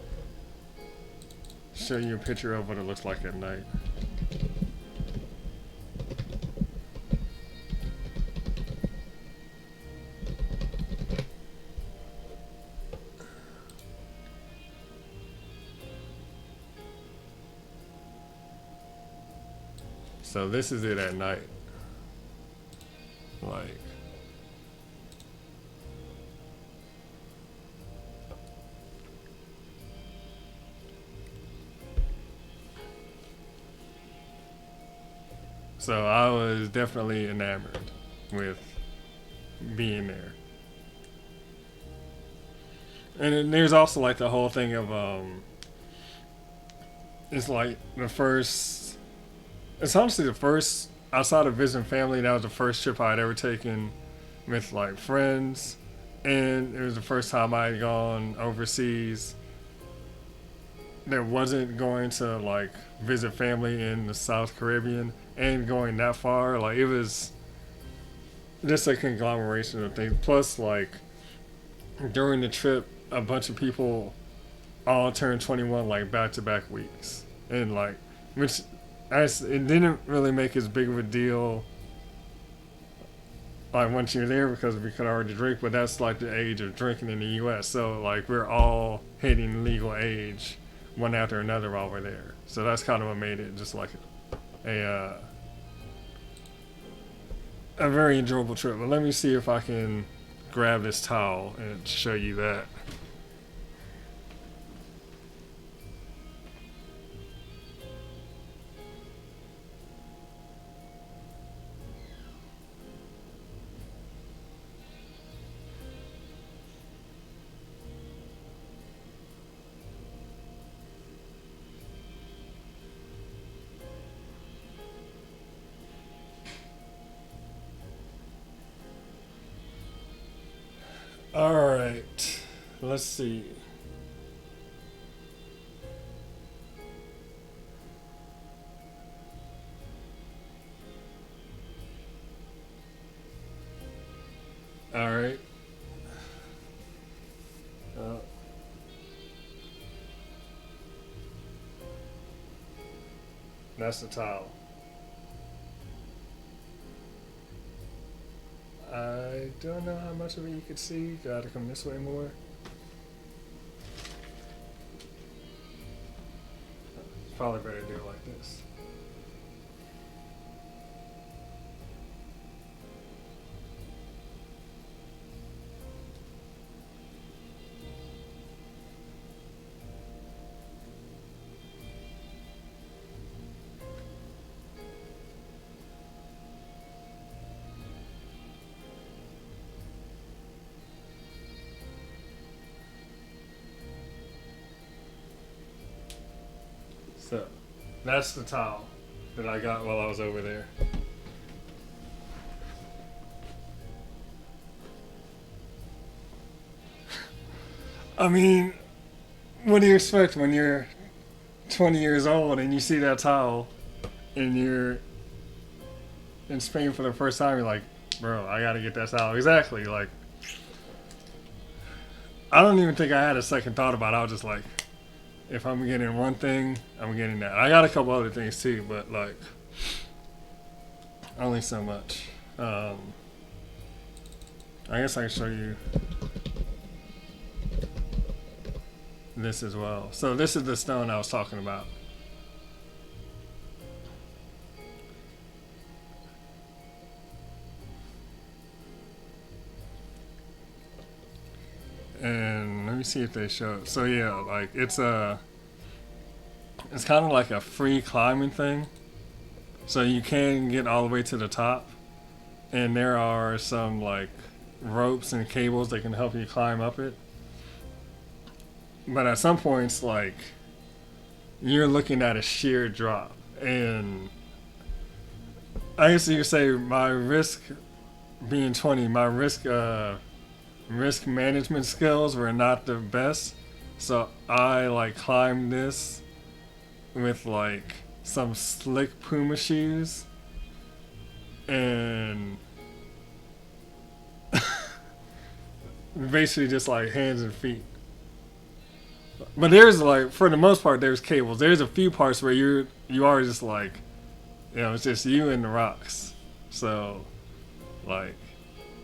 show you a picture of what it looks like at night. So this is it at night. Like, so I was definitely enamored with being there. And then there's also like the whole thing of it's like the first, it's honestly the first, outside of visiting family, that was the first trip I'd ever taken with like friends, and it was the first time I had gone overseas that wasn't going to like visit family in the South Caribbean and going that far. Like, it was just a conglomeration of things. Plus, like, during the trip, a bunch of people all turned 21 like back-to-back weeks, and like, which it didn't really make as big of a deal like once you're there because we could already drink, but that's like the age of drinking in the US. So like, we're all hitting legal age one after another while we're there. So that's kind of what made it just like a very enjoyable trip. But let me see if I can grab this towel and show you that. Alright, let's see. Alright. That's the towel. I don't know how much of it you could see. Gotta come this way more. Probably better do it like this. So that's the towel that I got while I was over there. I mean, what do you expect when you're 20 years old and you see that towel and you're in Spain for the first time? You're like, bro, I gotta get that towel. Exactly. Like, I don't even think I had a second thought about it. I was just like, if I'm getting one thing, I'm getting that. I got a couple other things too, but like, only so much. I guess I can show you this as well. So this is the stone I was talking about. And let me see if they show it. So yeah, like it's kind of like a free climbing thing. So you can get all the way to the top, and there are some like ropes and cables that can help you climb up it. But at some points, like, you're looking at a sheer drop, and I guess you could say my risk being 20, my risk management skills were not the best. So I like climbed this with like some slick Puma shoes and basically just like hands and feet. But there's like, for the most part, there's cables. There's a few parts where you are just like, you know, it's just you and the rocks. So like,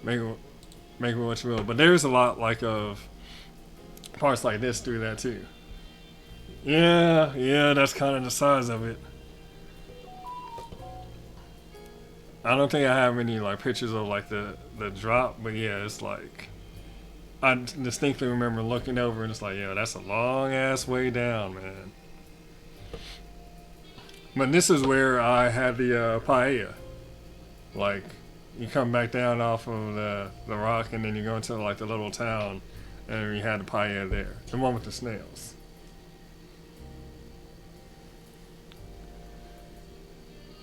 make it what you will. But there's a lot like of parts like this through that too. Yeah, that's kind of the size of it. I don't think I have any like pictures of like the drop, but yeah, it's like, I distinctly remember looking over and it's like, yeah, that's a long ass way down, man. But this is where I had the paella. Like, you come back down off of the rock and then you go into like the little town and we had the paella there. The one with the snails.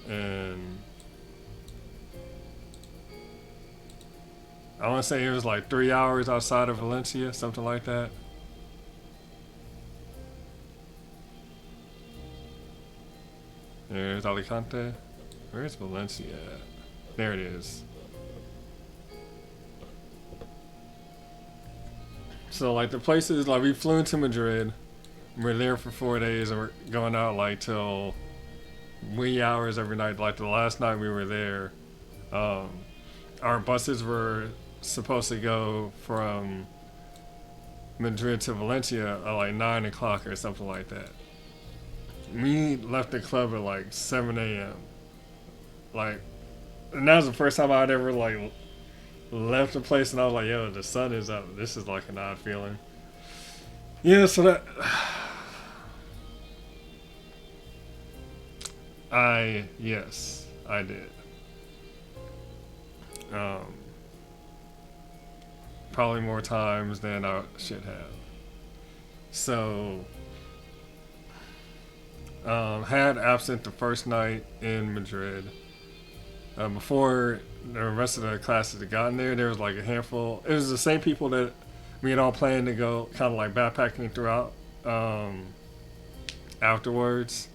And I want to say it was like 3 hours outside of Valencia, something like that. There's Alicante. Where's Valencia at? There it is. So like the places, like we flew into Madrid. We're there for 4 days and we're going out like till wee hours every night. Like the last night we were there, our buses were supposed to go from Madrid to Valencia at like 9 o'clock or something like that. We left the club at like 7 a.m. Like, and that was the first time I'd ever like left the place and I was like, yo, the sun is up. This is like an odd feeling. Yeah, so that yes, I did. Probably more times than I should have. So, had absent the first night in Madrid. Before the rest of the classes had gotten there, there was like a handful. It was the same people that we had all planned to go kind of like backpacking throughout afterwards.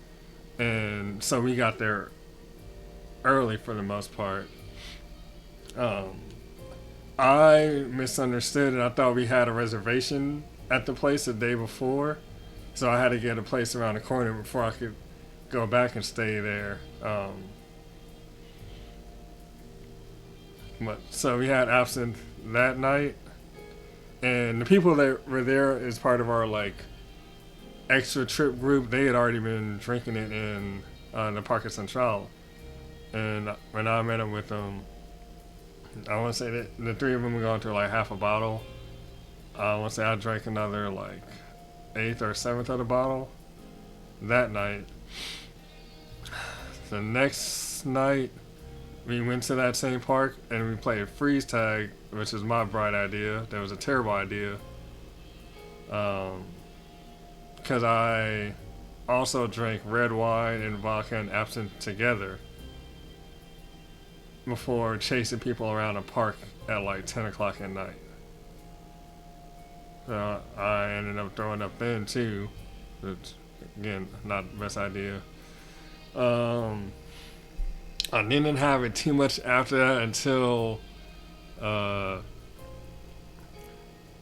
And so we got there early for the most part. I misunderstood and I thought we had a reservation at the place the day before. So I had to get a place around the corner before I could go back and stay there. But so we had absinthe that night. And the people that were there as part of our like extra trip group, they had already been drinking it in the Parque Central. And when I met up with them, I want to say that the three of them were going through like half a bottle. I want to say I drank another like 8th or 7th of the bottle that night. The next night, we went to that same park and we played freeze tag, which is my bright idea. That was a terrible idea. Because I also drank red wine and vodka and absinthe together before chasing people around a park at like 10 o'clock at night. So I ended up throwing up then too, which again, not the best idea. I didn't have it too much after that until my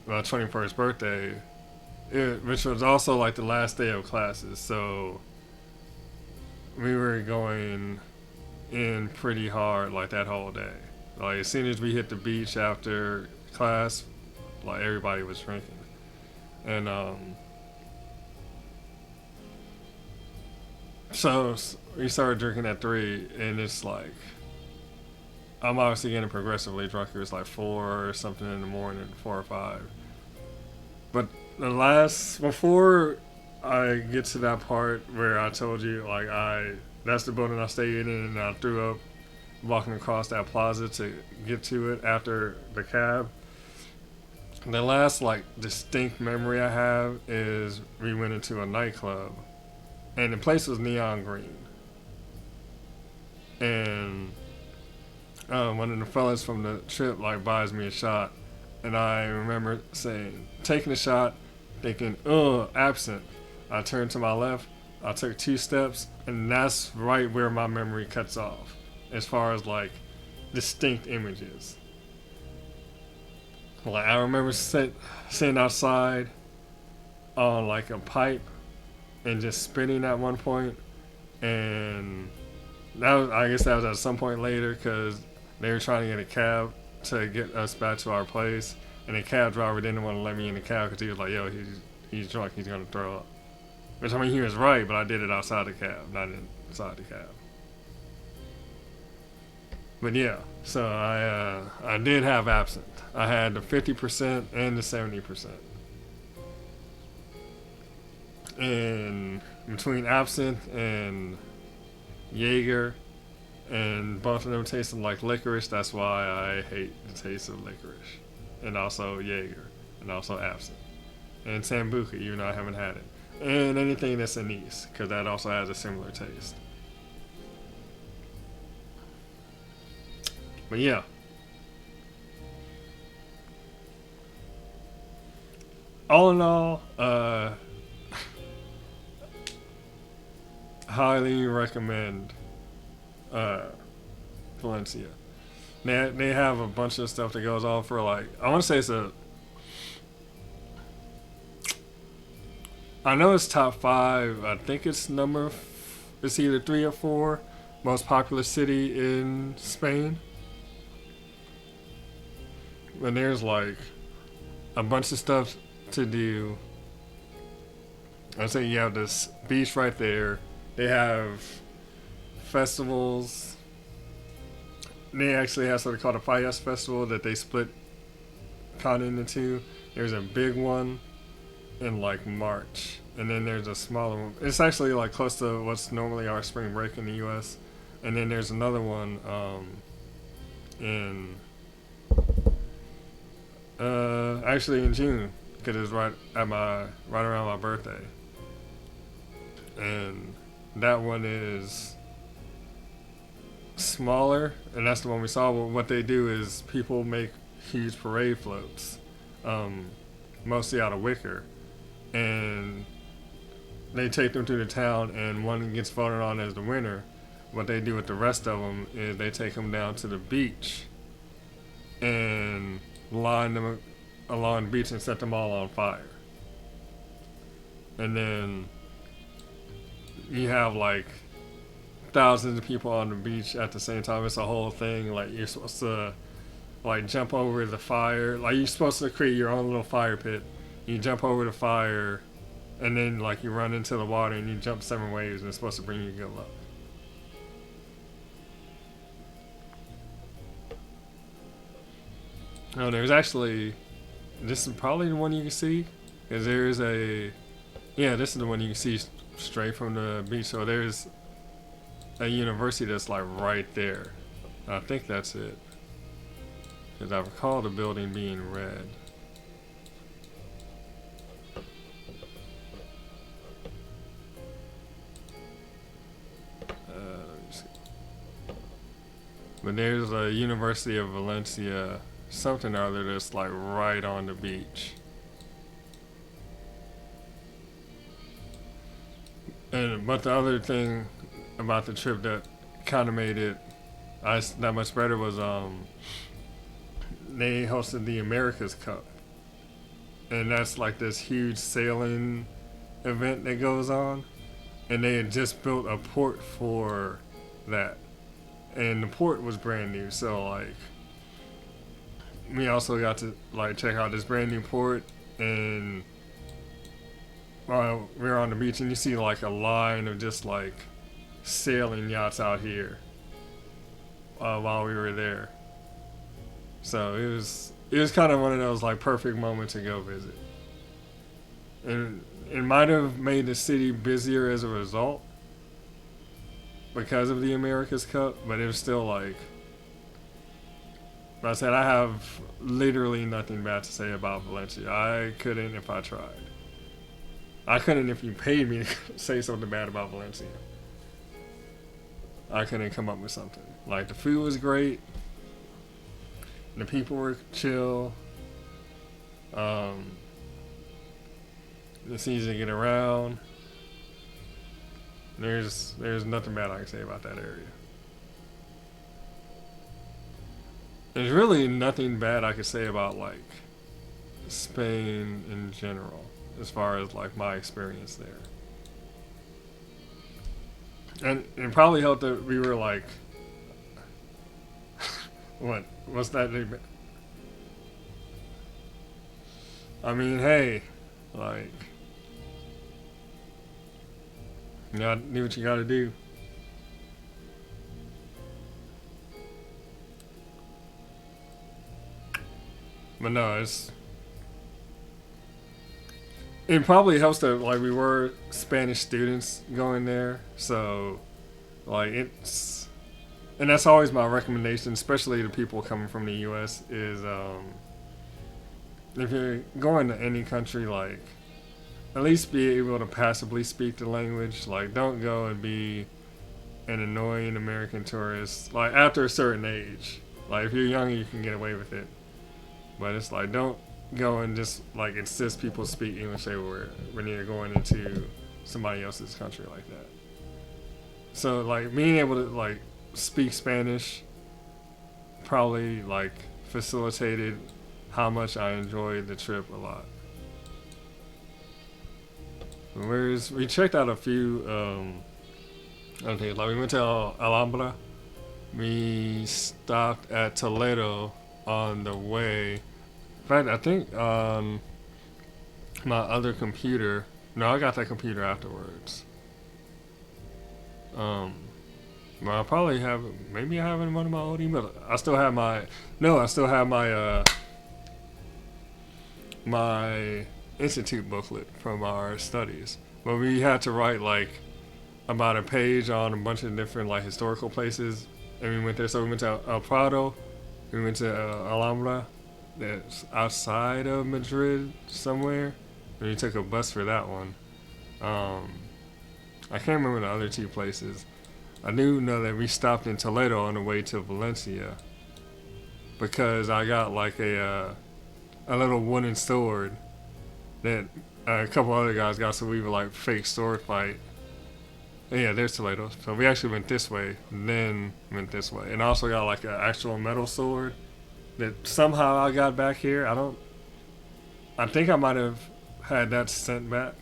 21st birthday, which was also like the last day of classes. So we were going in pretty hard like that whole day. Like as soon as we hit the beach after class, like everybody was drinking. And so we started drinking at 3, and it's like I'm obviously getting progressively drunker. It's like 4 or something in the morning, 4 or 5. But before I get to that part where I told you, like that's the building I stayed in, and I threw up walking across that plaza to get to it after the cab. The last like distinct memory I have is we went into a nightclub, and the place was neon green. And one of the fellas from the trip like buys me a shot, and I remember taking a shot, thinking, "Oh, absinthe." I turned to my left, I took 2 steps, and that's right where my memory cuts off, as far as like distinct images. Like I remember sitting outside on like a pipe and just spinning at one point, and I guess that was at some point later because they were trying to get a cab to get us back to our place, and the cab driver didn't want to let me in the cab because he was like, "Yo, he's drunk, he's gonna throw up." Which I mean, he was right, but I did it outside the cab, not inside the cab. But yeah, so I did have absinthe. I had the 50% and the 70%. And between absinthe and Jaeger, and both of them tasted like licorice, that's why I hate the taste of licorice. And also Jaeger, and also absinthe. And Sambuca, even though I haven't had it. And anything that's anise, because that also has a similar taste. But yeah. All in all, highly recommend Valencia. They have a bunch of stuff that goes on for like, I want to say I know it's top 5. I think it's it's either 3 or 4 most popular city in Spain. And there's like a bunch of stuff to do. I'd say you have this beach right there. They have festivals. They actually have something called a Fallas Festival that they split continent into. There's a big one in like March, and then there's a smaller one. It's actually like close to what's normally our spring break in the U.S. And then there's another one actually in June, because it's right around my birthday. And that one is smaller, and that's the one we saw. But what they do is people make huge parade floats, mostly out of wicker, and they take them through the town, and one gets voted on as the winner. What they do with the rest of them is they take them down to the beach and line them along the beach and set them all on fire. And then you have like thousands of people on the beach at the same time. It's a whole thing. Like you're supposed to like jump over the fire. Like you're supposed to create your own little fire pit. You jump over the fire, and then like you run into the water and you jump 7 waves, and it's supposed to bring you good luck. No, there's actually, this is probably the one you can see, because there's this is the one you can see straight from the beach. So there's a university that's like right there. I think that's it, because I recall the building being red. But there's a University of Valencia, something or other that's like right on the beach. But the other thing about the trip that kind of made it that much better was they hosted the America's Cup, and that's like this huge sailing event that goes on, and they had just built a port for that, and the port was brand new. So like, we also got to like check out this brand new port, and we were on the beach, and you see like a line of just like sailing yachts out here while we were there. So it was kind of one of those like perfect moments to go visit, and it might have made the city busier as a result because of the America's Cup, but it was still like I said, I have literally nothing bad to say about Valencia. I couldn't if I tried. I couldn't if you paid me to say something bad about Valencia. I couldn't come up with something. Like, the food was great. The people were chill. It's easy to get around. There's nothing bad I can say about that area. There's really nothing bad I could say about like Spain in general, as far as like my experience there. And it probably helped that we were like, what's that? I mean, hey, like, you gotta do what you gotta do. But no, it probably helps that like we were Spanish students going there, so like and that's always my recommendation, especially to people coming from the U.S. is if you're going to any country, like at least be able to passably speak the language. Like, don't go and be an annoying American tourist. Like, after a certain age, like if you're young, you can get away with it. But it's like, don't go and just like insist people speak English everywhere when you're going into somebody else's country like that. So like being able to like speak Spanish probably like facilitated how much I enjoyed the trip a lot. Whereas we checked out a few okay, like we went to Alhambra, we stopped at Toledo on the way. In fact, I think on my other computer, no, I got that computer afterwards. Well, I probably have, maybe I have it in one of my old emails. I still have my my institute booklet from our studies. But we had to write like about a page on a bunch of different like historical places, and we went there. So we went to El Prado, we went to Alhambra, that's outside of Madrid somewhere, and we took a bus for that one. I can't remember the other two places. I do know that we stopped in Toledo on the way to Valencia because I got like a little wooden sword that a couple other guys got, so we were like fake sword fight. And yeah, there's Toledo. So we actually went this way, and then went this way, and also got like an actual metal sword that somehow I got back here. I think I might have had that sent back.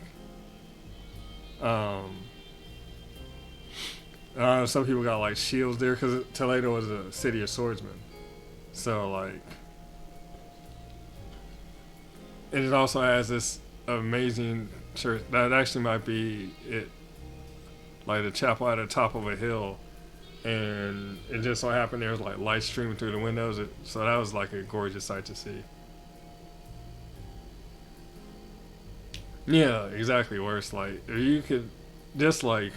Some people got like shields there because Toledo was a city of swordsmen. So like, and it also has this amazing church that actually might be it, like the chapel at the top of a hill, and it just so happened there was like light streaming through the windows. So that was like a gorgeous sight to see. Yeah, exactly. Where it's like, if you could just like,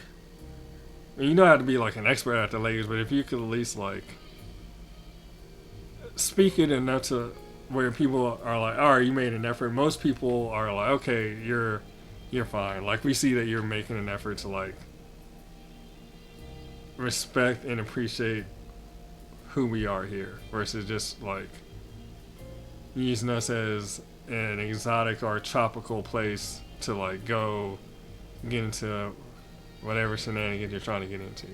you don't have to be like an expert at the language, but if you could at least like speak it enough to where people are like, all right, you made an effort. Most people are like, okay, you're fine. Like, we see that you're making an effort to like respect and appreciate who we are here versus just like using us as an exotic or tropical place to like go get into whatever shenanigans you're trying to get into.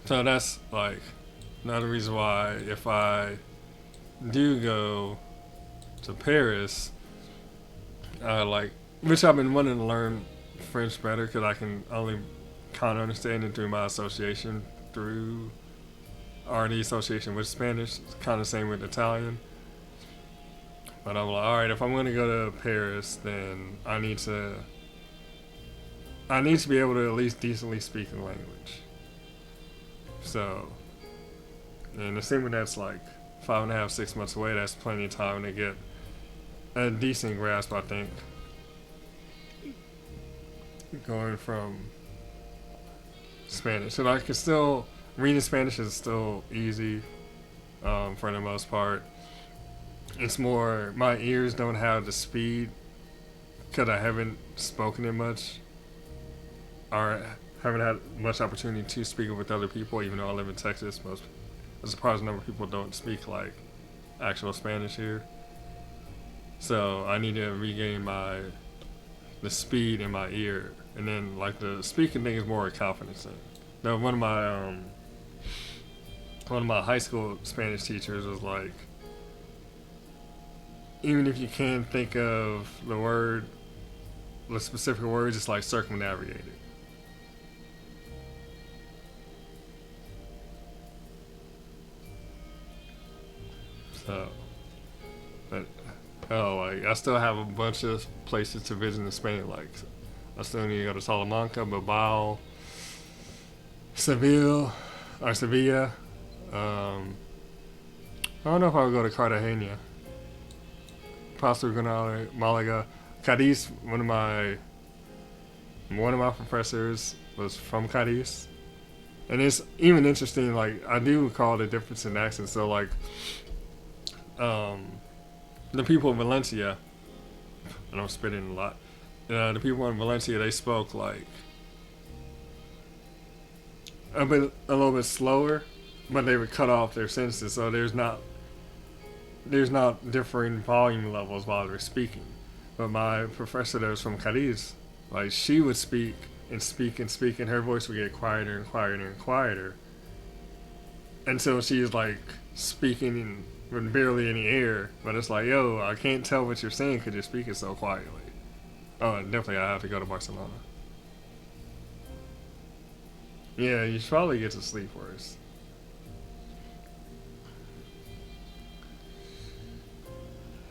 So that's like another reason why if I do go to Paris, which I've been wanting to learn French better because I can only kind of understand it through my association through R&D association with Spanish. It's kind of the same with Italian. But I'm like, all right, if I'm going to go to Paris, then I need to be able to at least decently speak the language. So, and assuming that's like 5.5, 6 months away, that's plenty of time to get a decent grasp, I think. Going from Spanish. So I can still, reading Spanish is still easy for the most part. It's more, my ears don't have the speed because I haven't spoken it much or haven't had much opportunity to speak it with other people, even though I live in Texas. A surprising number of people don't speak like actual Spanish here. So I need to regain the speed in my ear. And then like the speaking thing is more a confidence thing. Now one of my high school Spanish teachers was like, even if you can't think of the specific word, just like circumnavigate it. So, but like I still have a bunch of places to visit in Spain. Like I still need to go to Salamanca, Bilbao, Sevilla. I don't know if I would go to Cartagena. Possibly Granada, Malaga, Cadiz. One of my professors was from Cadiz, and it's even interesting. Like I do recall the difference in accents. So like, the people in Valencia, and I'm spitting a lot. The people in Valencia, they spoke like a little bit slower, but they would cut off their sentences, so there's not differing volume levels while they're speaking. But my professor that was from Cadiz, like she would speak and speak and speak, and her voice would get quieter and quieter and quieter until she's like speaking with barely any air. But it's like, yo, I can't tell what you're saying because you're speaking so quietly. Oh, and definitely I have to go to Barcelona. Yeah, you should probably get to sleep first.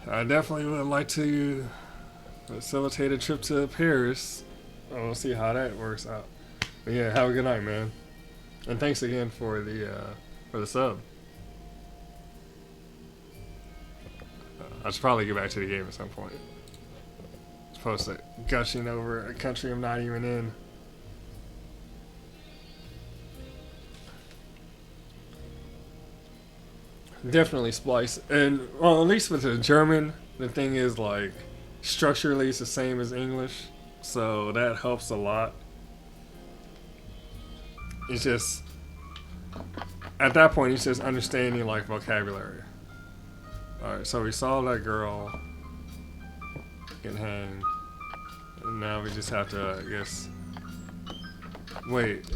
I definitely would like to facilitate a trip to Paris. We'll see how that works out. But yeah, have a good night, man. And thanks again for the sub. I should probably get back to the game at some point. As opposed to gushing over a country I'm not even in. Definitely Splice. And, well, at least with the German, the thing is, like, structurally it's the same as English. So that helps a lot. It's just, at that point, it's just understanding, like, vocabulary. Alright, so we saw that girl get hanged. And now we just have to, I guess... Wait,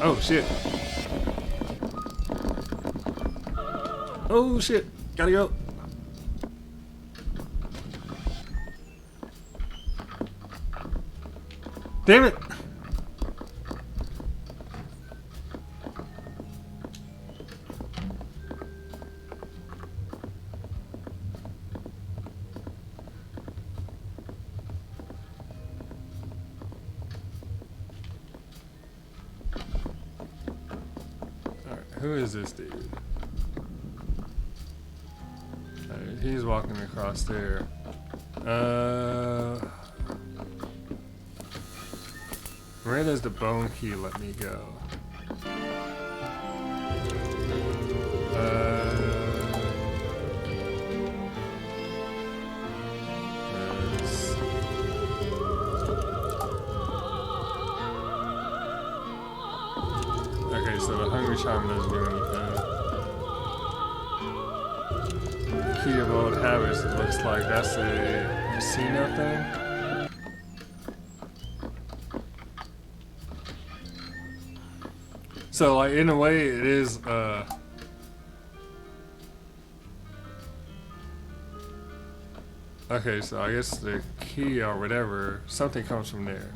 oh, shit. Oh shit, gotta go. Damn it. Alright, who is this dude? He's walking across there. Where does the bone key let me go? Okay, so the Hungry Charm doesn't do anything. Key of Old Habits, it looks like that's a casino thing. So, like, in a way, it is, okay, so I guess the key or whatever, something comes from there.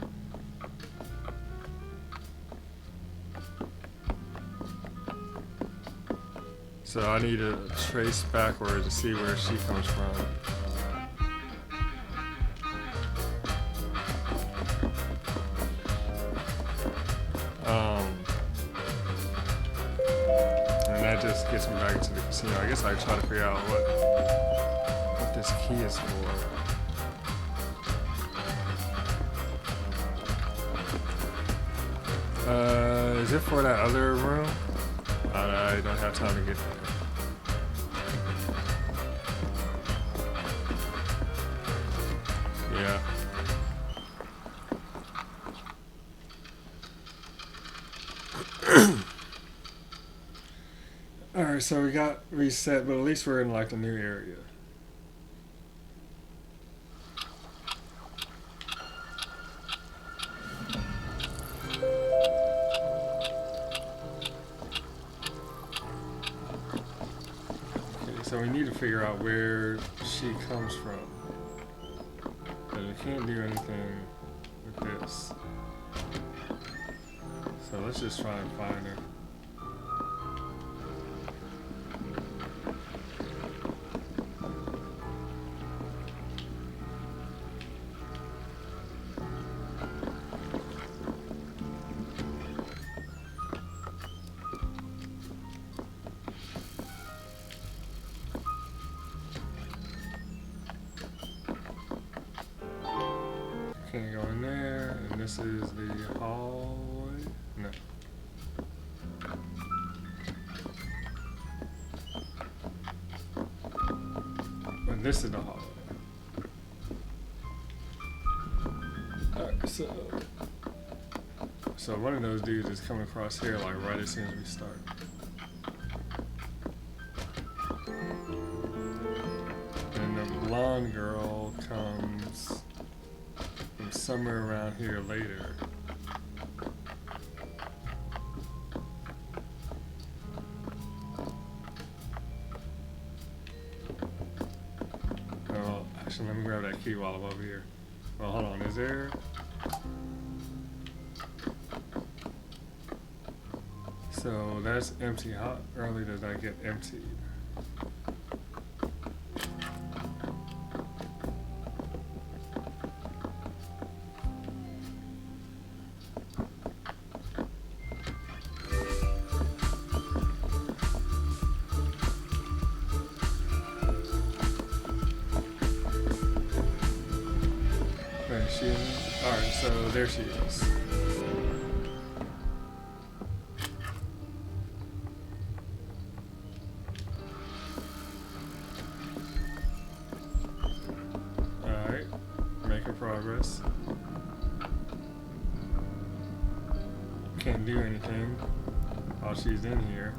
So I need to trace backward to see where she comes from. And that just gets me back into the casino. I guess I try to figure out what this key is for. Is it for that other room? I don't have time to get there. Yeah. Alright, so we got reset, but at least we're in like a new area. So we need to figure out where she comes from. But we can't do anything with this. So let's just try and find her. Can't go in there, and this is the hallway. No. And this is the hallway. Alright, so one of those dudes is coming across here like right as soon as we start. And the blonde girl comes somewhere around here later. Oh, actually, let me grab that key while I'm over here. Well, hold on, is there? So that's empty. How early does that get emptied? Alright, so there she is. Alright, making progress. Can't do anything while she's in here.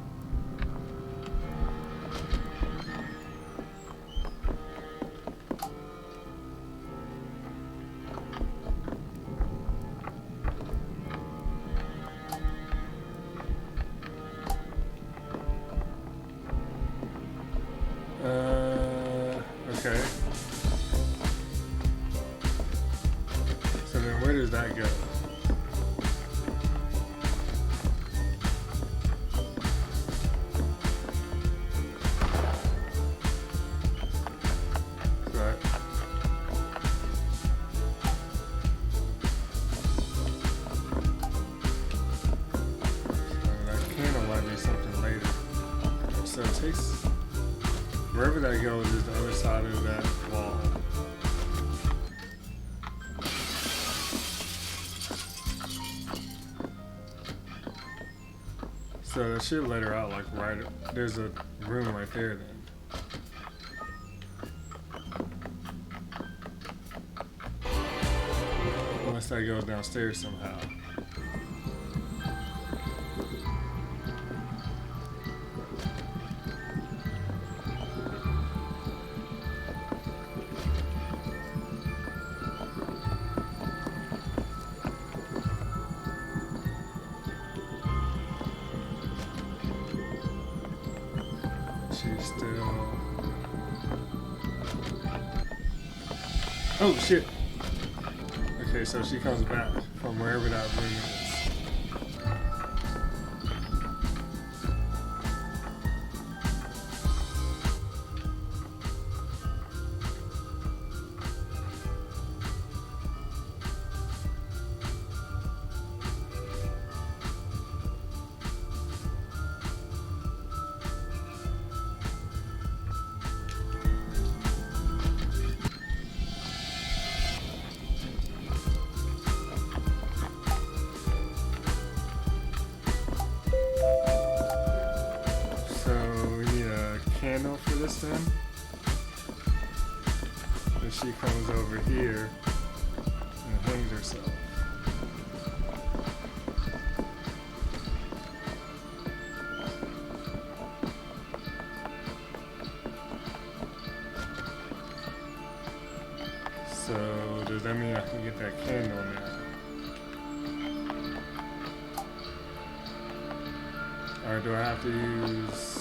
Okay. So then where does that go? Right. So that candle might be something later. So it takes... Wherever that goes is the other side of that wall. So that should let her out like right, there's a room right there then. Unless that goes downstairs somehow. Oh shit. Okay, so she comes back from wherever that room is. For this then, and she comes over here and hangs herself. So does that mean I can get that candle now? Or do I have to use...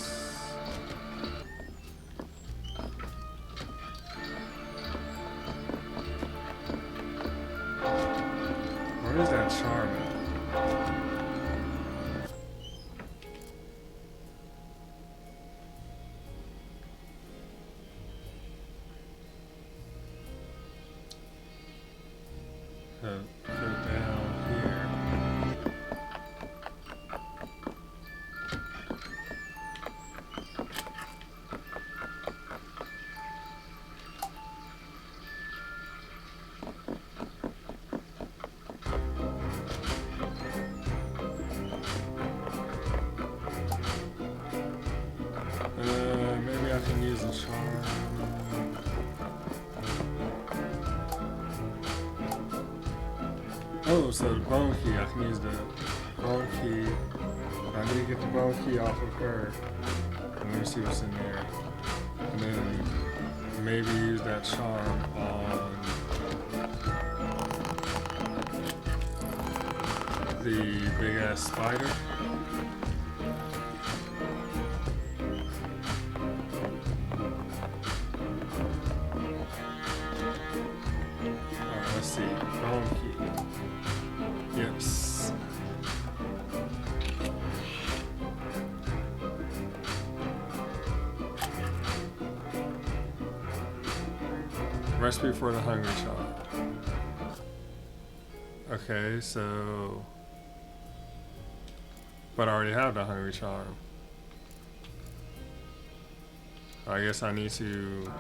Where is that charm at? Put down here. Maybe I can use a charm. Oh, so the bone key. I can use the bone key. I need to get the bone key off of her. And let me see what's in there. And then maybe use that charm on the big ass spider. Let's see. Bone key. Yes. Recipe for the hungry charm. Okay, so... But I already have the hungry charm. I guess I need to...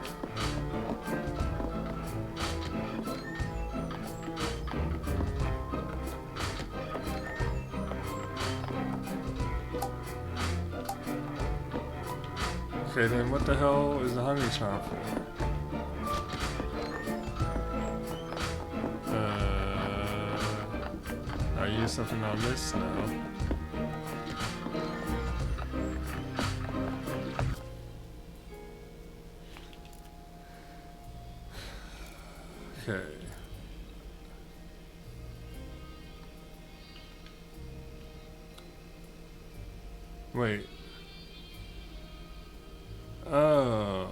Okay, then what the hell is the hungry charm for? I use something on this now. Okay. Wait. Oh.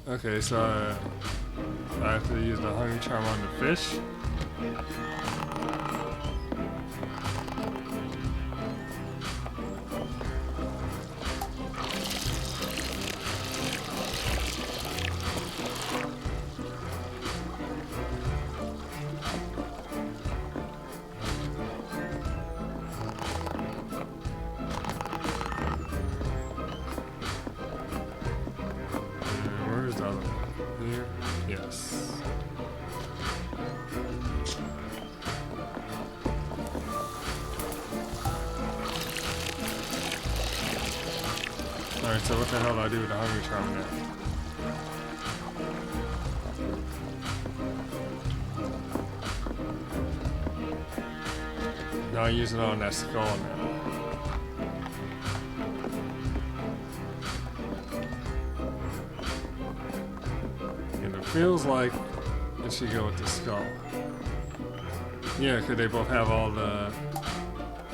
Okay, so I have to use the hungry charm on the fish. Here? Yes. Alright, so what the hell do I do with the hungry charm now? Now I use it on that skull now. Feels like it should go with the skull. Yeah, because they both have all the...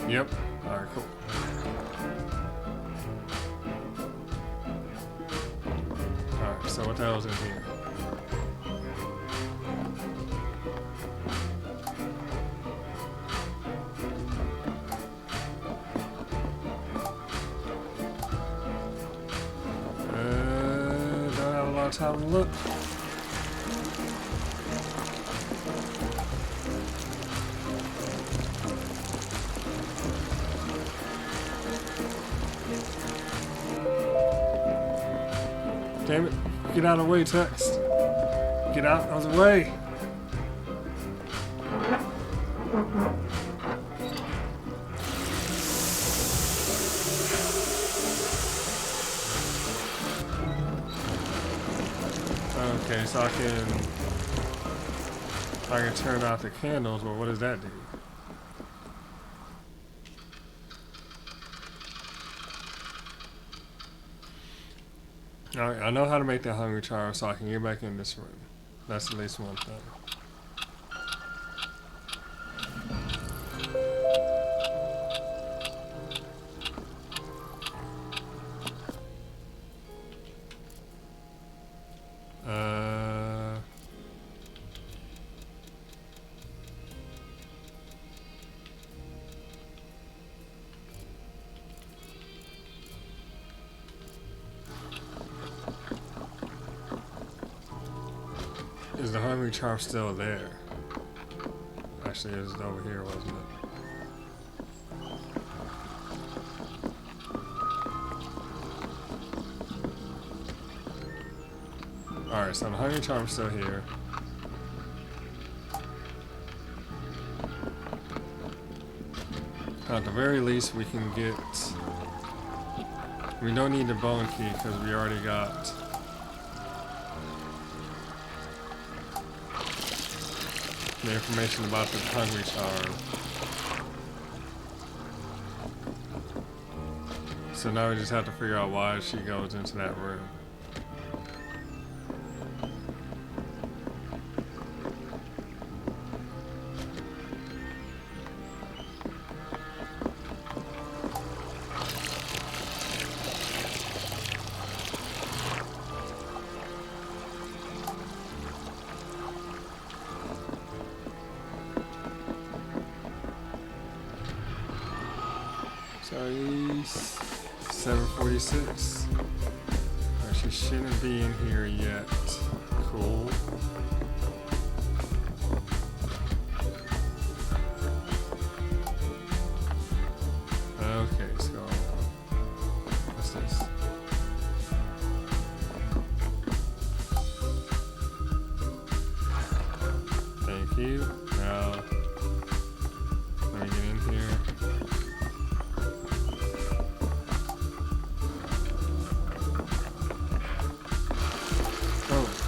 Yep. Alright, cool. what the hell's in here? Don't have a lot of time to look. Damn it. Get out of the way, Text. Get out of the way. Okay, so I can turn out the candles, but what does that do? Alright, I know how to make the hungry charm so I can get back in this room. That's at least one thing. Is the hungry charm still there? Actually, it was over here, wasn't it? Alright, so the hungry charm's still here. At the very least, we can get... We don't need the bone key because we already got... the information about the hungry charm. So now we just have to figure out why she goes into that room. Sorry, 7:46. She shouldn't be in here yet. Cool. Okay, so what's this? Thank you. Now let me get in here.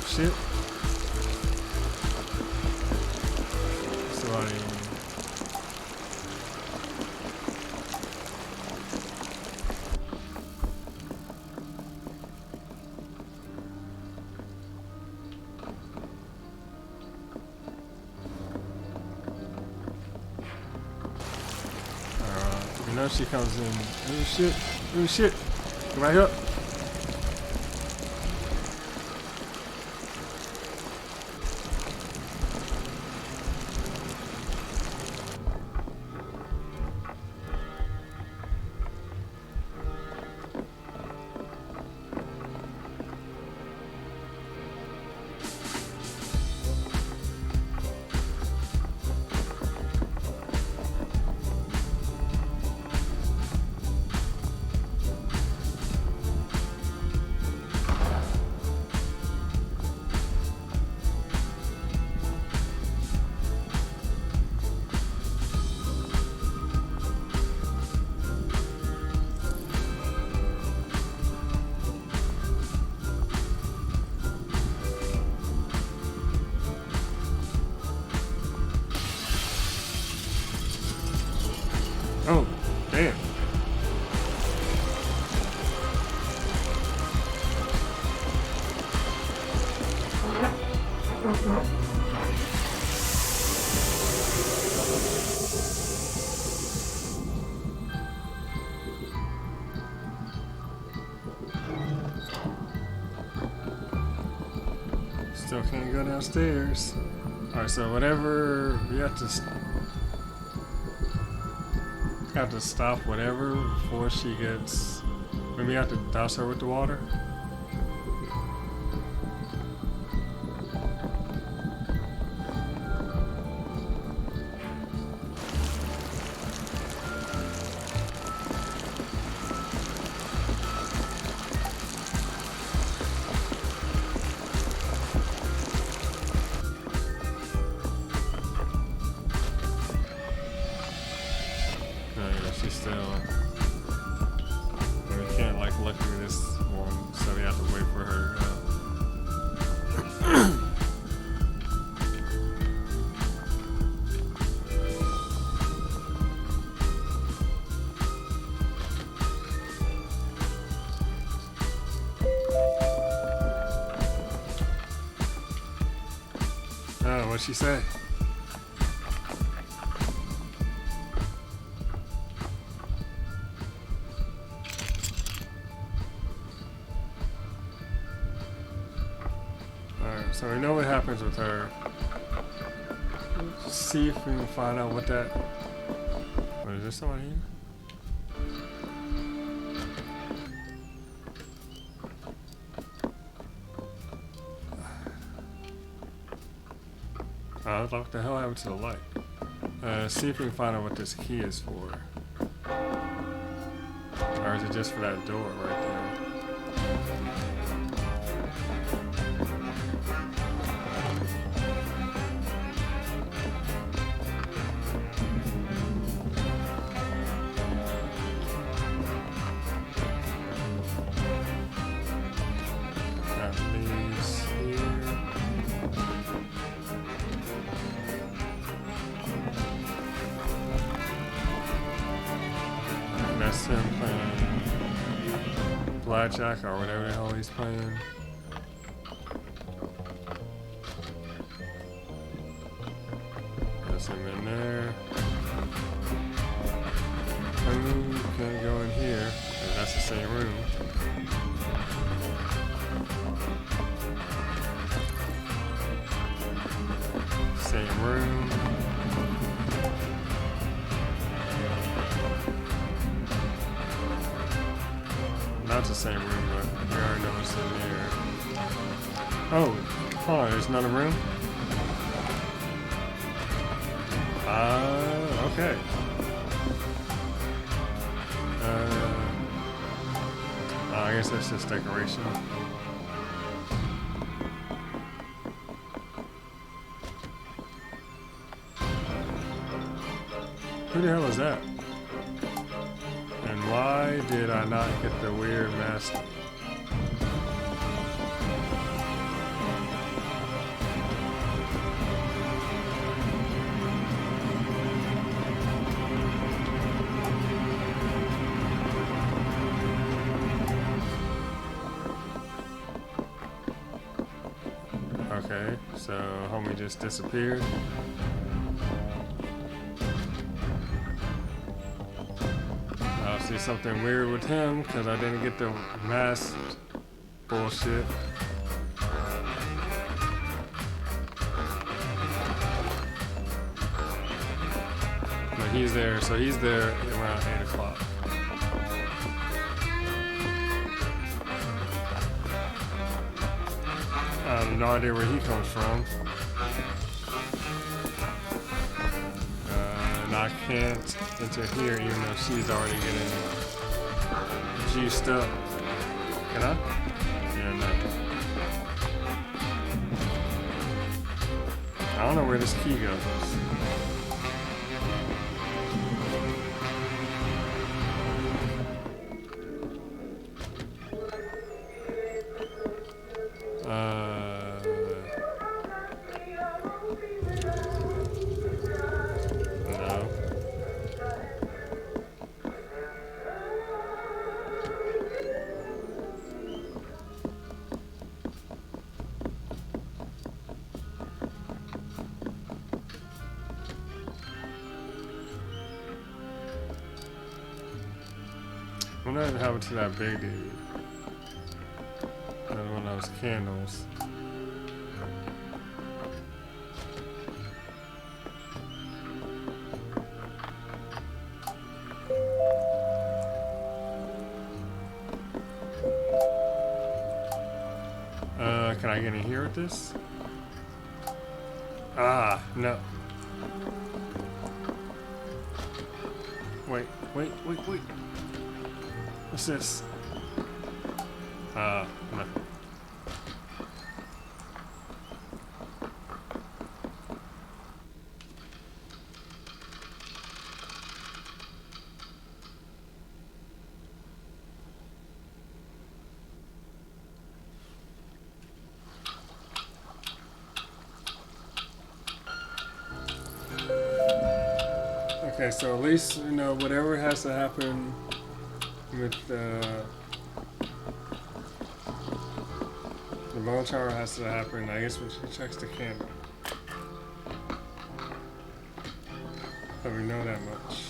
Shit. Somebody. You know she comes in. Oh shit. Oh shit. Come right up. Oh, damn. Still can't go downstairs. Alright, so whatever, we have to stop whatever before she gets, maybe we have to douse her with the water. She's still. We can't like look through this one, so we have to wait for her to go. Oh, what'd she say? So we know what happens with her. Let's see if we can find out what that. What is there someone here? What the hell happened to the light? See if we can find out what this key is for. Or is it just for that door right there? That's him playing blackjack or whatever the hell he's playing. That's him in there. Can't go in here. That's the same room. Same room. Not the same room, but we already know what's in there. Oh, hold on, there's another room? Okay. I guess that's just decoration. Who the hell is that? And why did I not get the weird mask? Okay, so homie just disappeared. I see something weird with him because I didn't get the mask bullshit. But he's there, so he's there around 8 o'clock. I have no idea where he comes from. And I can't enter here even though she's already getting juiced up. Can I? Yeah, no. I don't know where this key goes. What happened to that big dude? That one of those candles. Can I get in here with this? Ah, no. Wait. What's this? No. Okay, so at least, you know, whatever has to happen with the bone tower has to happen, I guess, when she checks the candle. But we know that much.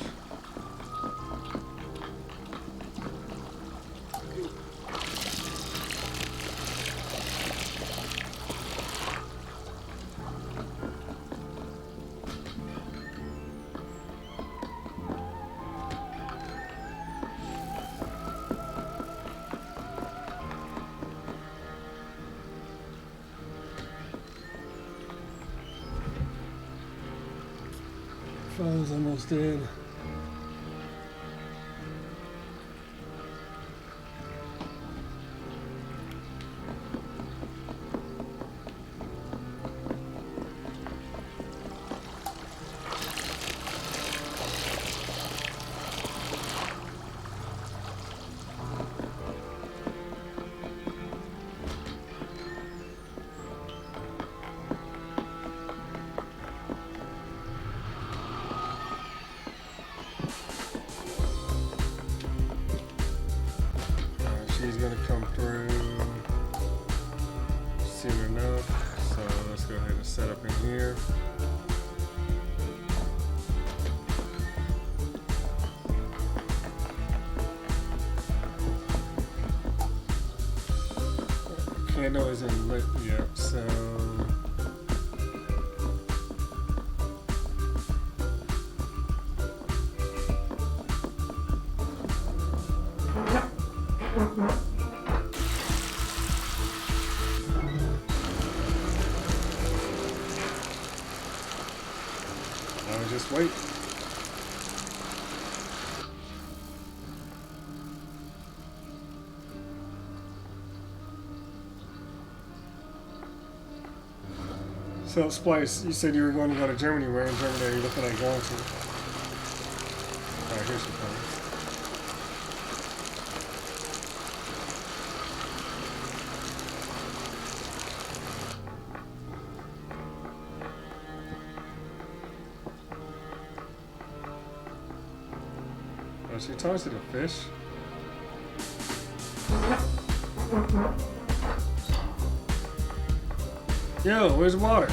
Father's almost dead. She's gonna come through soon enough, so let's go ahead and set up in here. Candle isn't lit yet, so I'll just wait. So, Splice, you said you were going to go to Germany. Where in Germany are you looking at going to? Alright, here she comes. Oh, she talks to the fish. Yo, where's water?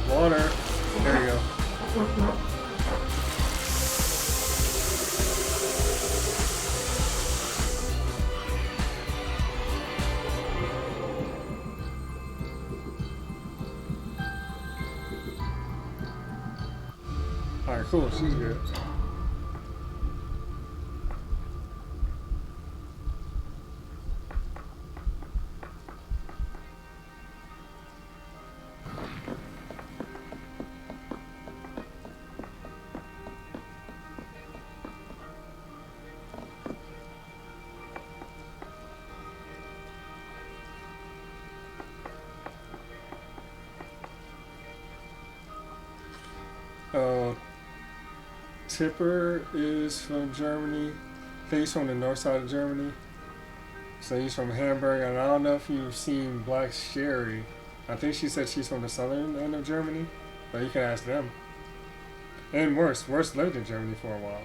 Water. There you go. Alright, cool. She's good. Tipper is from Germany. I think he's from the north side of Germany. So he's from Hamburg. And I don't know if you've seen Black Sherry. I think she said she's from the southern end of Germany. But you can ask them. And Worst lived in Germany for a while.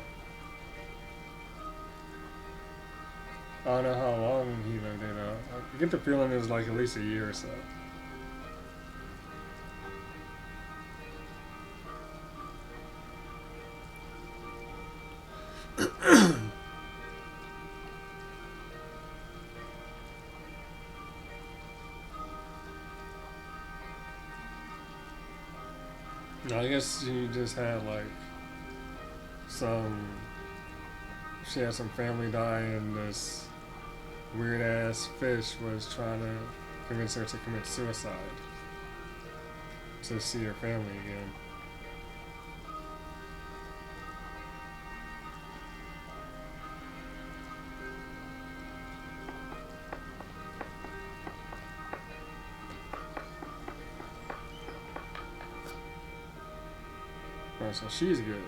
I don't know how long he lived in. I get the feeling it was like at least a year or so. I guess she just had like she had some family die, and this weird ass fish was trying to convince her to commit suicide to see her family again. Alright, so she's good.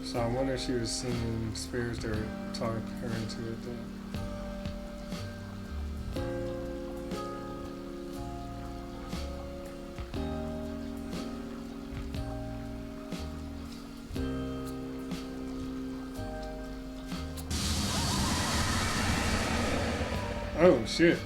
So I wonder if she was seeing spirits that were talking her into it then. Oh shit.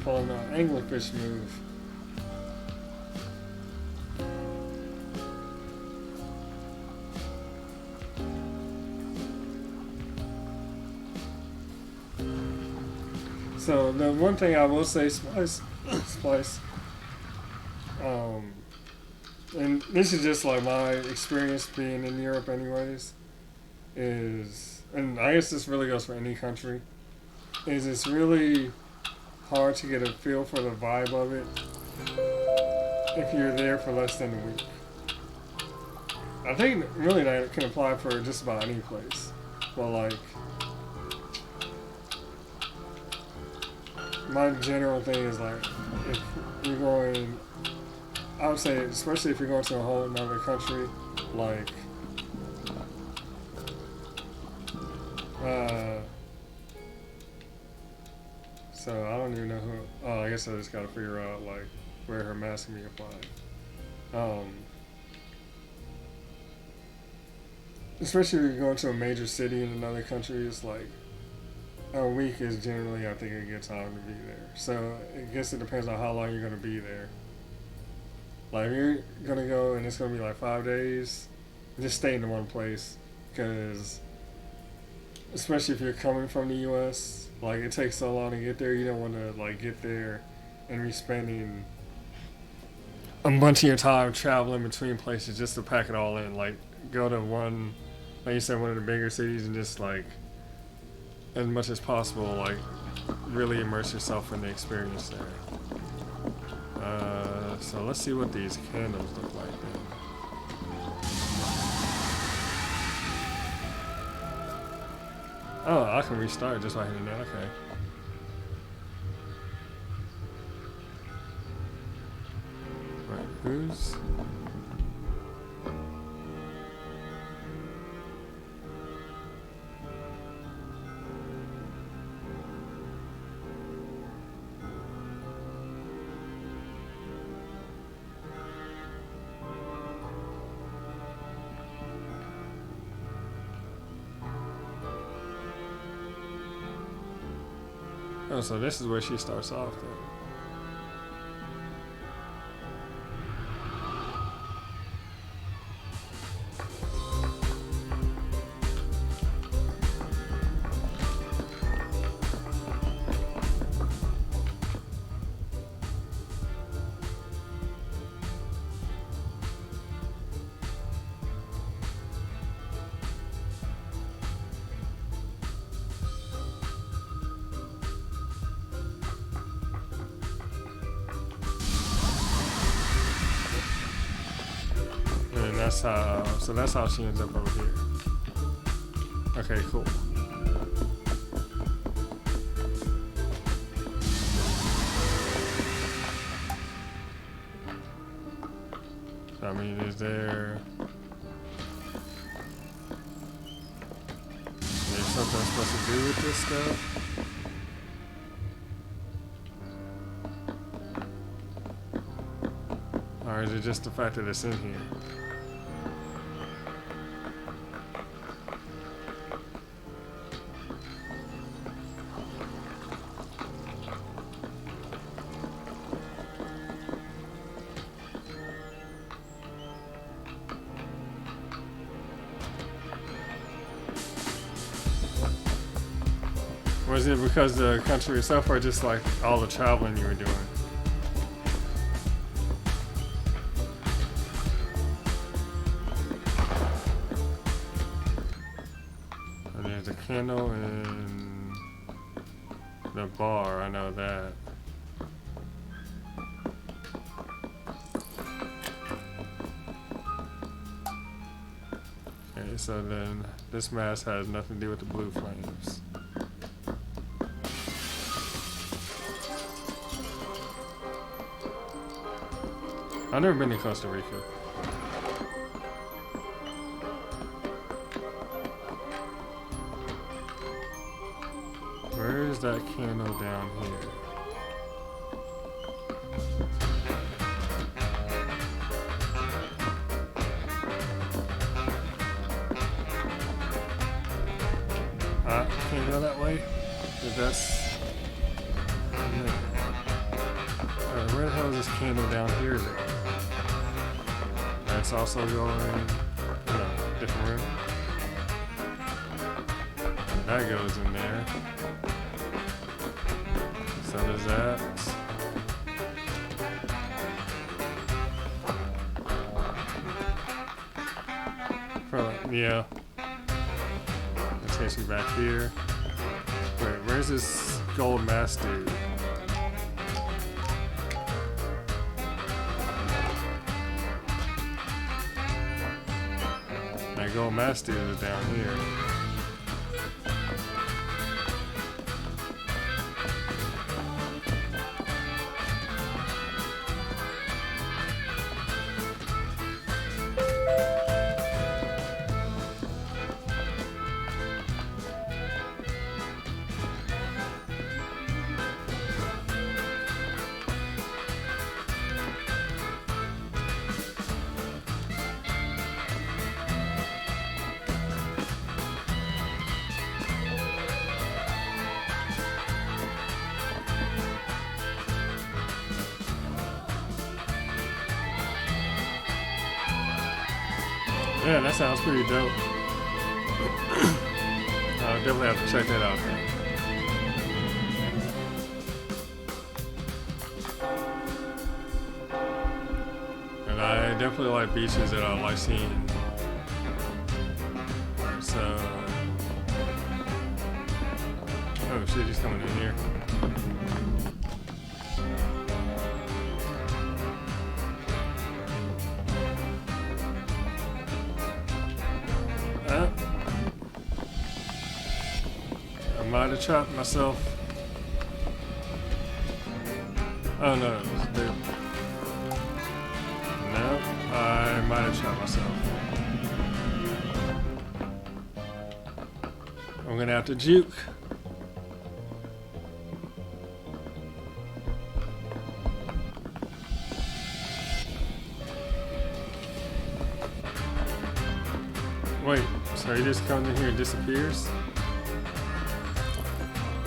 Pulling an anglerfish move. So the one thing I will say, Splice, and this is just like my experience being in Europe anyways, is, and I guess this really goes for any country, is it's really hard to get a feel for the vibe of it if you're there for less than a week. I think really that can apply for just about any place. But like, my general thing is like, if you're going, I would say, especially if you're going to a whole another country, like, so I don't even know who, oh, I guess I just gotta figure out like where her mask can be applied. Especially if you're going to a major city in another country, it's like, a week is generally, I think, a good time to be there. So I guess it depends on how long you're gonna be there. Like, if you're gonna go and it's gonna be like 5 days, just stay in one place, because especially if you're coming from the U.S., like, it takes so long to get there. You don't want to like get there and be spending a bunch of your time traveling between places just to pack it all in. Like, go to one, like you said, one of the bigger cities, and just like, as much as possible, like, really immerse yourself in the experience there. So let's see what these candles look like then. Oh, I can restart just by hitting that, okay. Right, who's... Oh, so this is where she starts off then. that's how. So that's how she ends up over here. Okay, cool. So, I mean, is there? There's something I'm supposed to do with this stuff? Or is it just the fact that it's in here? Was it because the country itself, or just like all the traveling you were doing? And there's a candle in the bar, I know that. Okay, so then this mask has nothing to do with the blue flames. I've never been to Costa Rica. Where is that candle down here? Can't go that way? 'Cause that's... where the hell is this candle down here then? That's also going in a different room. That goes in there. So does that. Yeah. That takes me back here. Wait, where's this gold mask dude? That gold mask dude is down here. Yeah, that sounds pretty dope. I'll definitely have to check that out. And I definitely like beaches that I like seeing. So, oh shit, he's coming in here. I might have chopped myself. Oh no, it was there. No, I might have chopped myself. I'm gonna have to juke. Wait, so he just comes in here and disappears?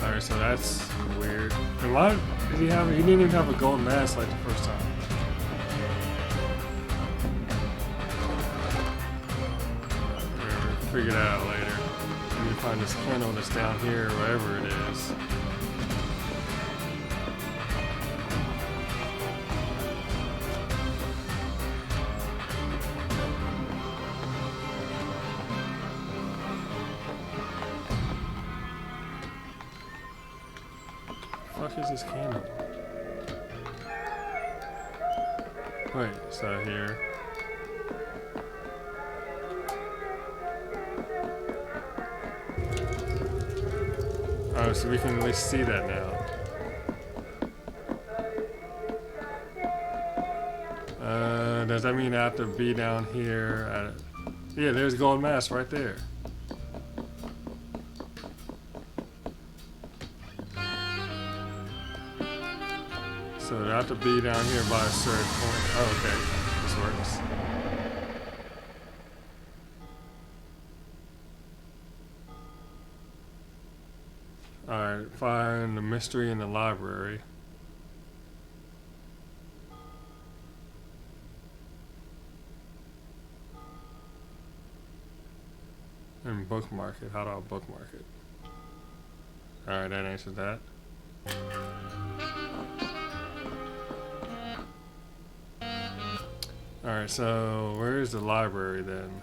Alright, so that's weird. And why did he have? He didn't even have a gold mask like the first time. We'll figure that out later. We need to find this candle that's down here, wherever it is. What the fuck is this candle? Wait, so here. Oh, so we can at least see that now. Does that mean I have to be down here? Yeah, there's Gold Mask right there. So I have to be down here by a certain point. Oh, okay. This works. Alright, find the mystery in the library. And bookmark it. How do I bookmark it? Alright, that answers that. Alright, so where is the library then?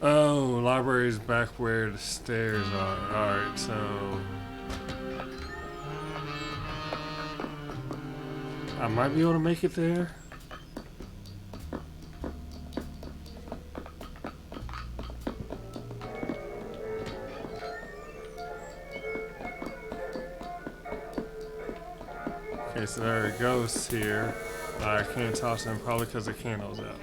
Oh, library is back where the stairs are. Alright, so I might be able to make it there. Okay, so there are ghosts here. I can't toss them probably because the candle's out.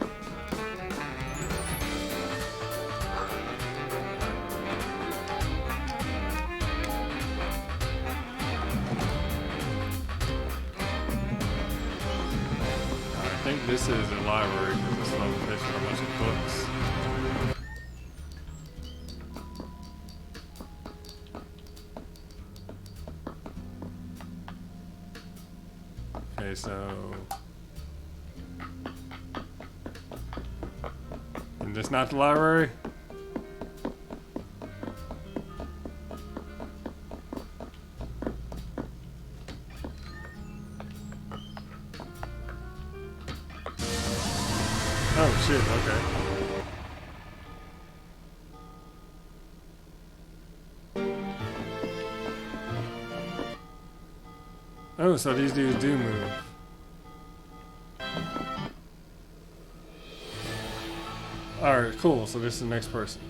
I think this is a library because this location has a bunch of books. Okay, so is this not the library? Oh shit, okay. Oh, so these dudes do move. Alright, cool. So this is the next person.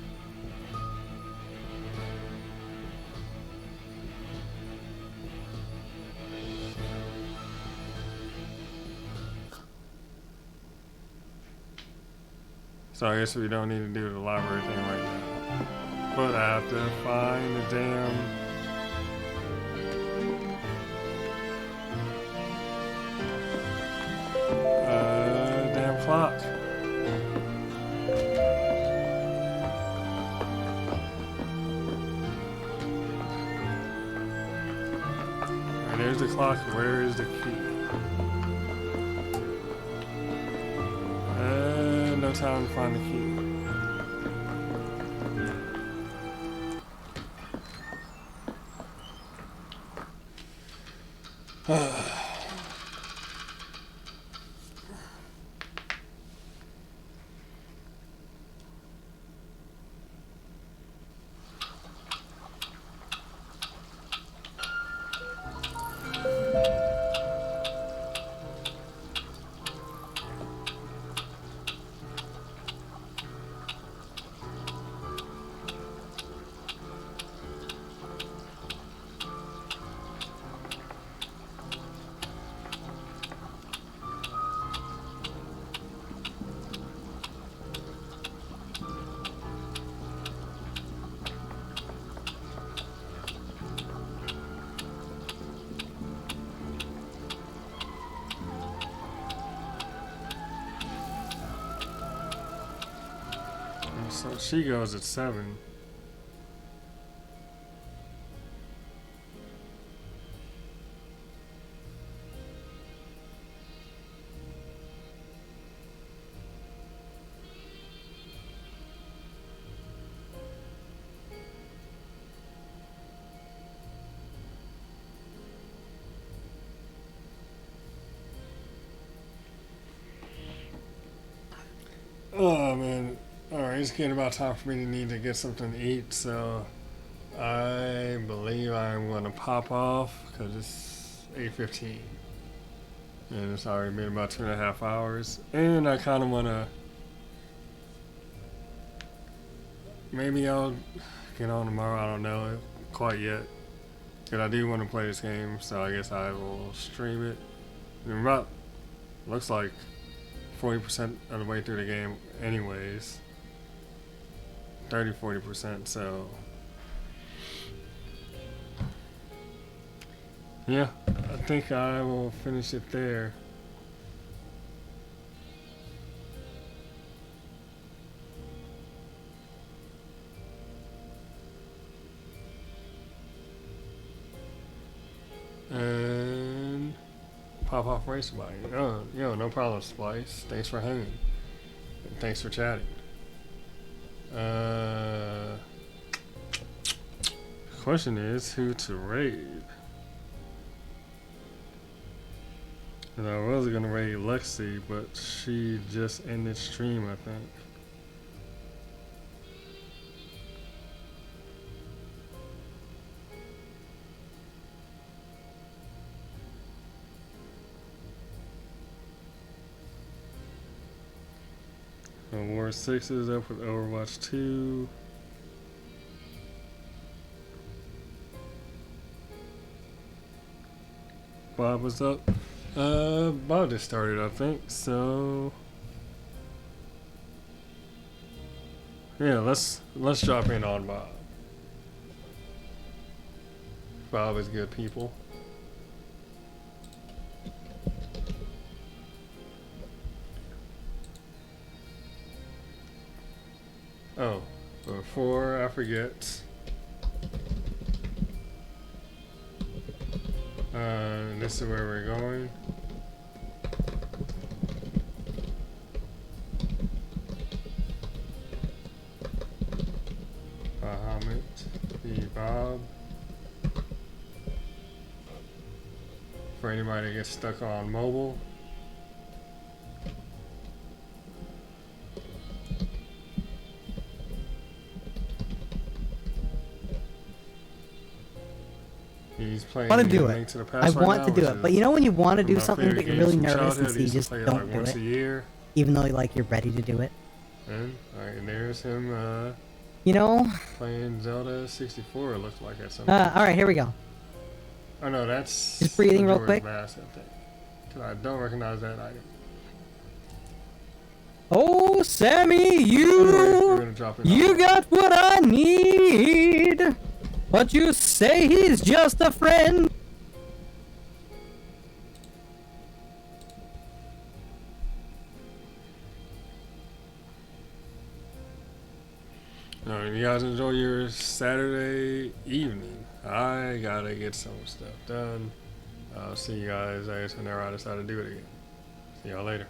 So I guess we don't need to do the library thing right now. But I have to find the damn clock. Alright, there's the clock. Where is the key? No time to find the key. So she goes at 7. Oh man. Alright, it's getting about time for me to need to get something to eat, so I believe I'm going to pop off because it's 8:15 and it's already been about 2.5 hours, and I kind of want to maybe I'll get on tomorrow. I don't know quite yet. Because I do want to play this game, so I guess I will stream it. And about, looks like 40% of the way through the game anyways. 30-40%, so yeah, I think I will finish it there. And pop off race bike. Oh, yo, no problem, Splice. Thanks for hanging. And thanks for chatting. Question is who to raid. And I was gonna raid Lexi, but she just ended stream, I think. War 6 is up with Overwatch 2. Bob was up. Bob just started, I think. So yeah, let's drop in on Bob. Bob is good people. Oh, before I forget, this is where we're going. Bahamut v. Bob. For anybody that gets stuck on mobile. He's playing. I want to do Link it. to the I Past right want now, to do which it. is But you know when you want to do my something favorite but you're game really from nervous childhood. and so I you used to just play it don't like do once it, a year. even though like you're ready to do it. And alright, there's him You know. playing Zelda 64. It looked like at some. All right, here we go. Oh no, that's Just breathing real Majora's quick. Mask, I think. 'Cause I don't recognize that item. Oh, Sammy, Anyway, we're gonna drop it you off. got what I need. But you say he's just a friend. Alright, you guys enjoy your Saturday evening. I gotta get some stuff done. I'll see you guys, I guess, whenever I decide to do it again. See y'all later.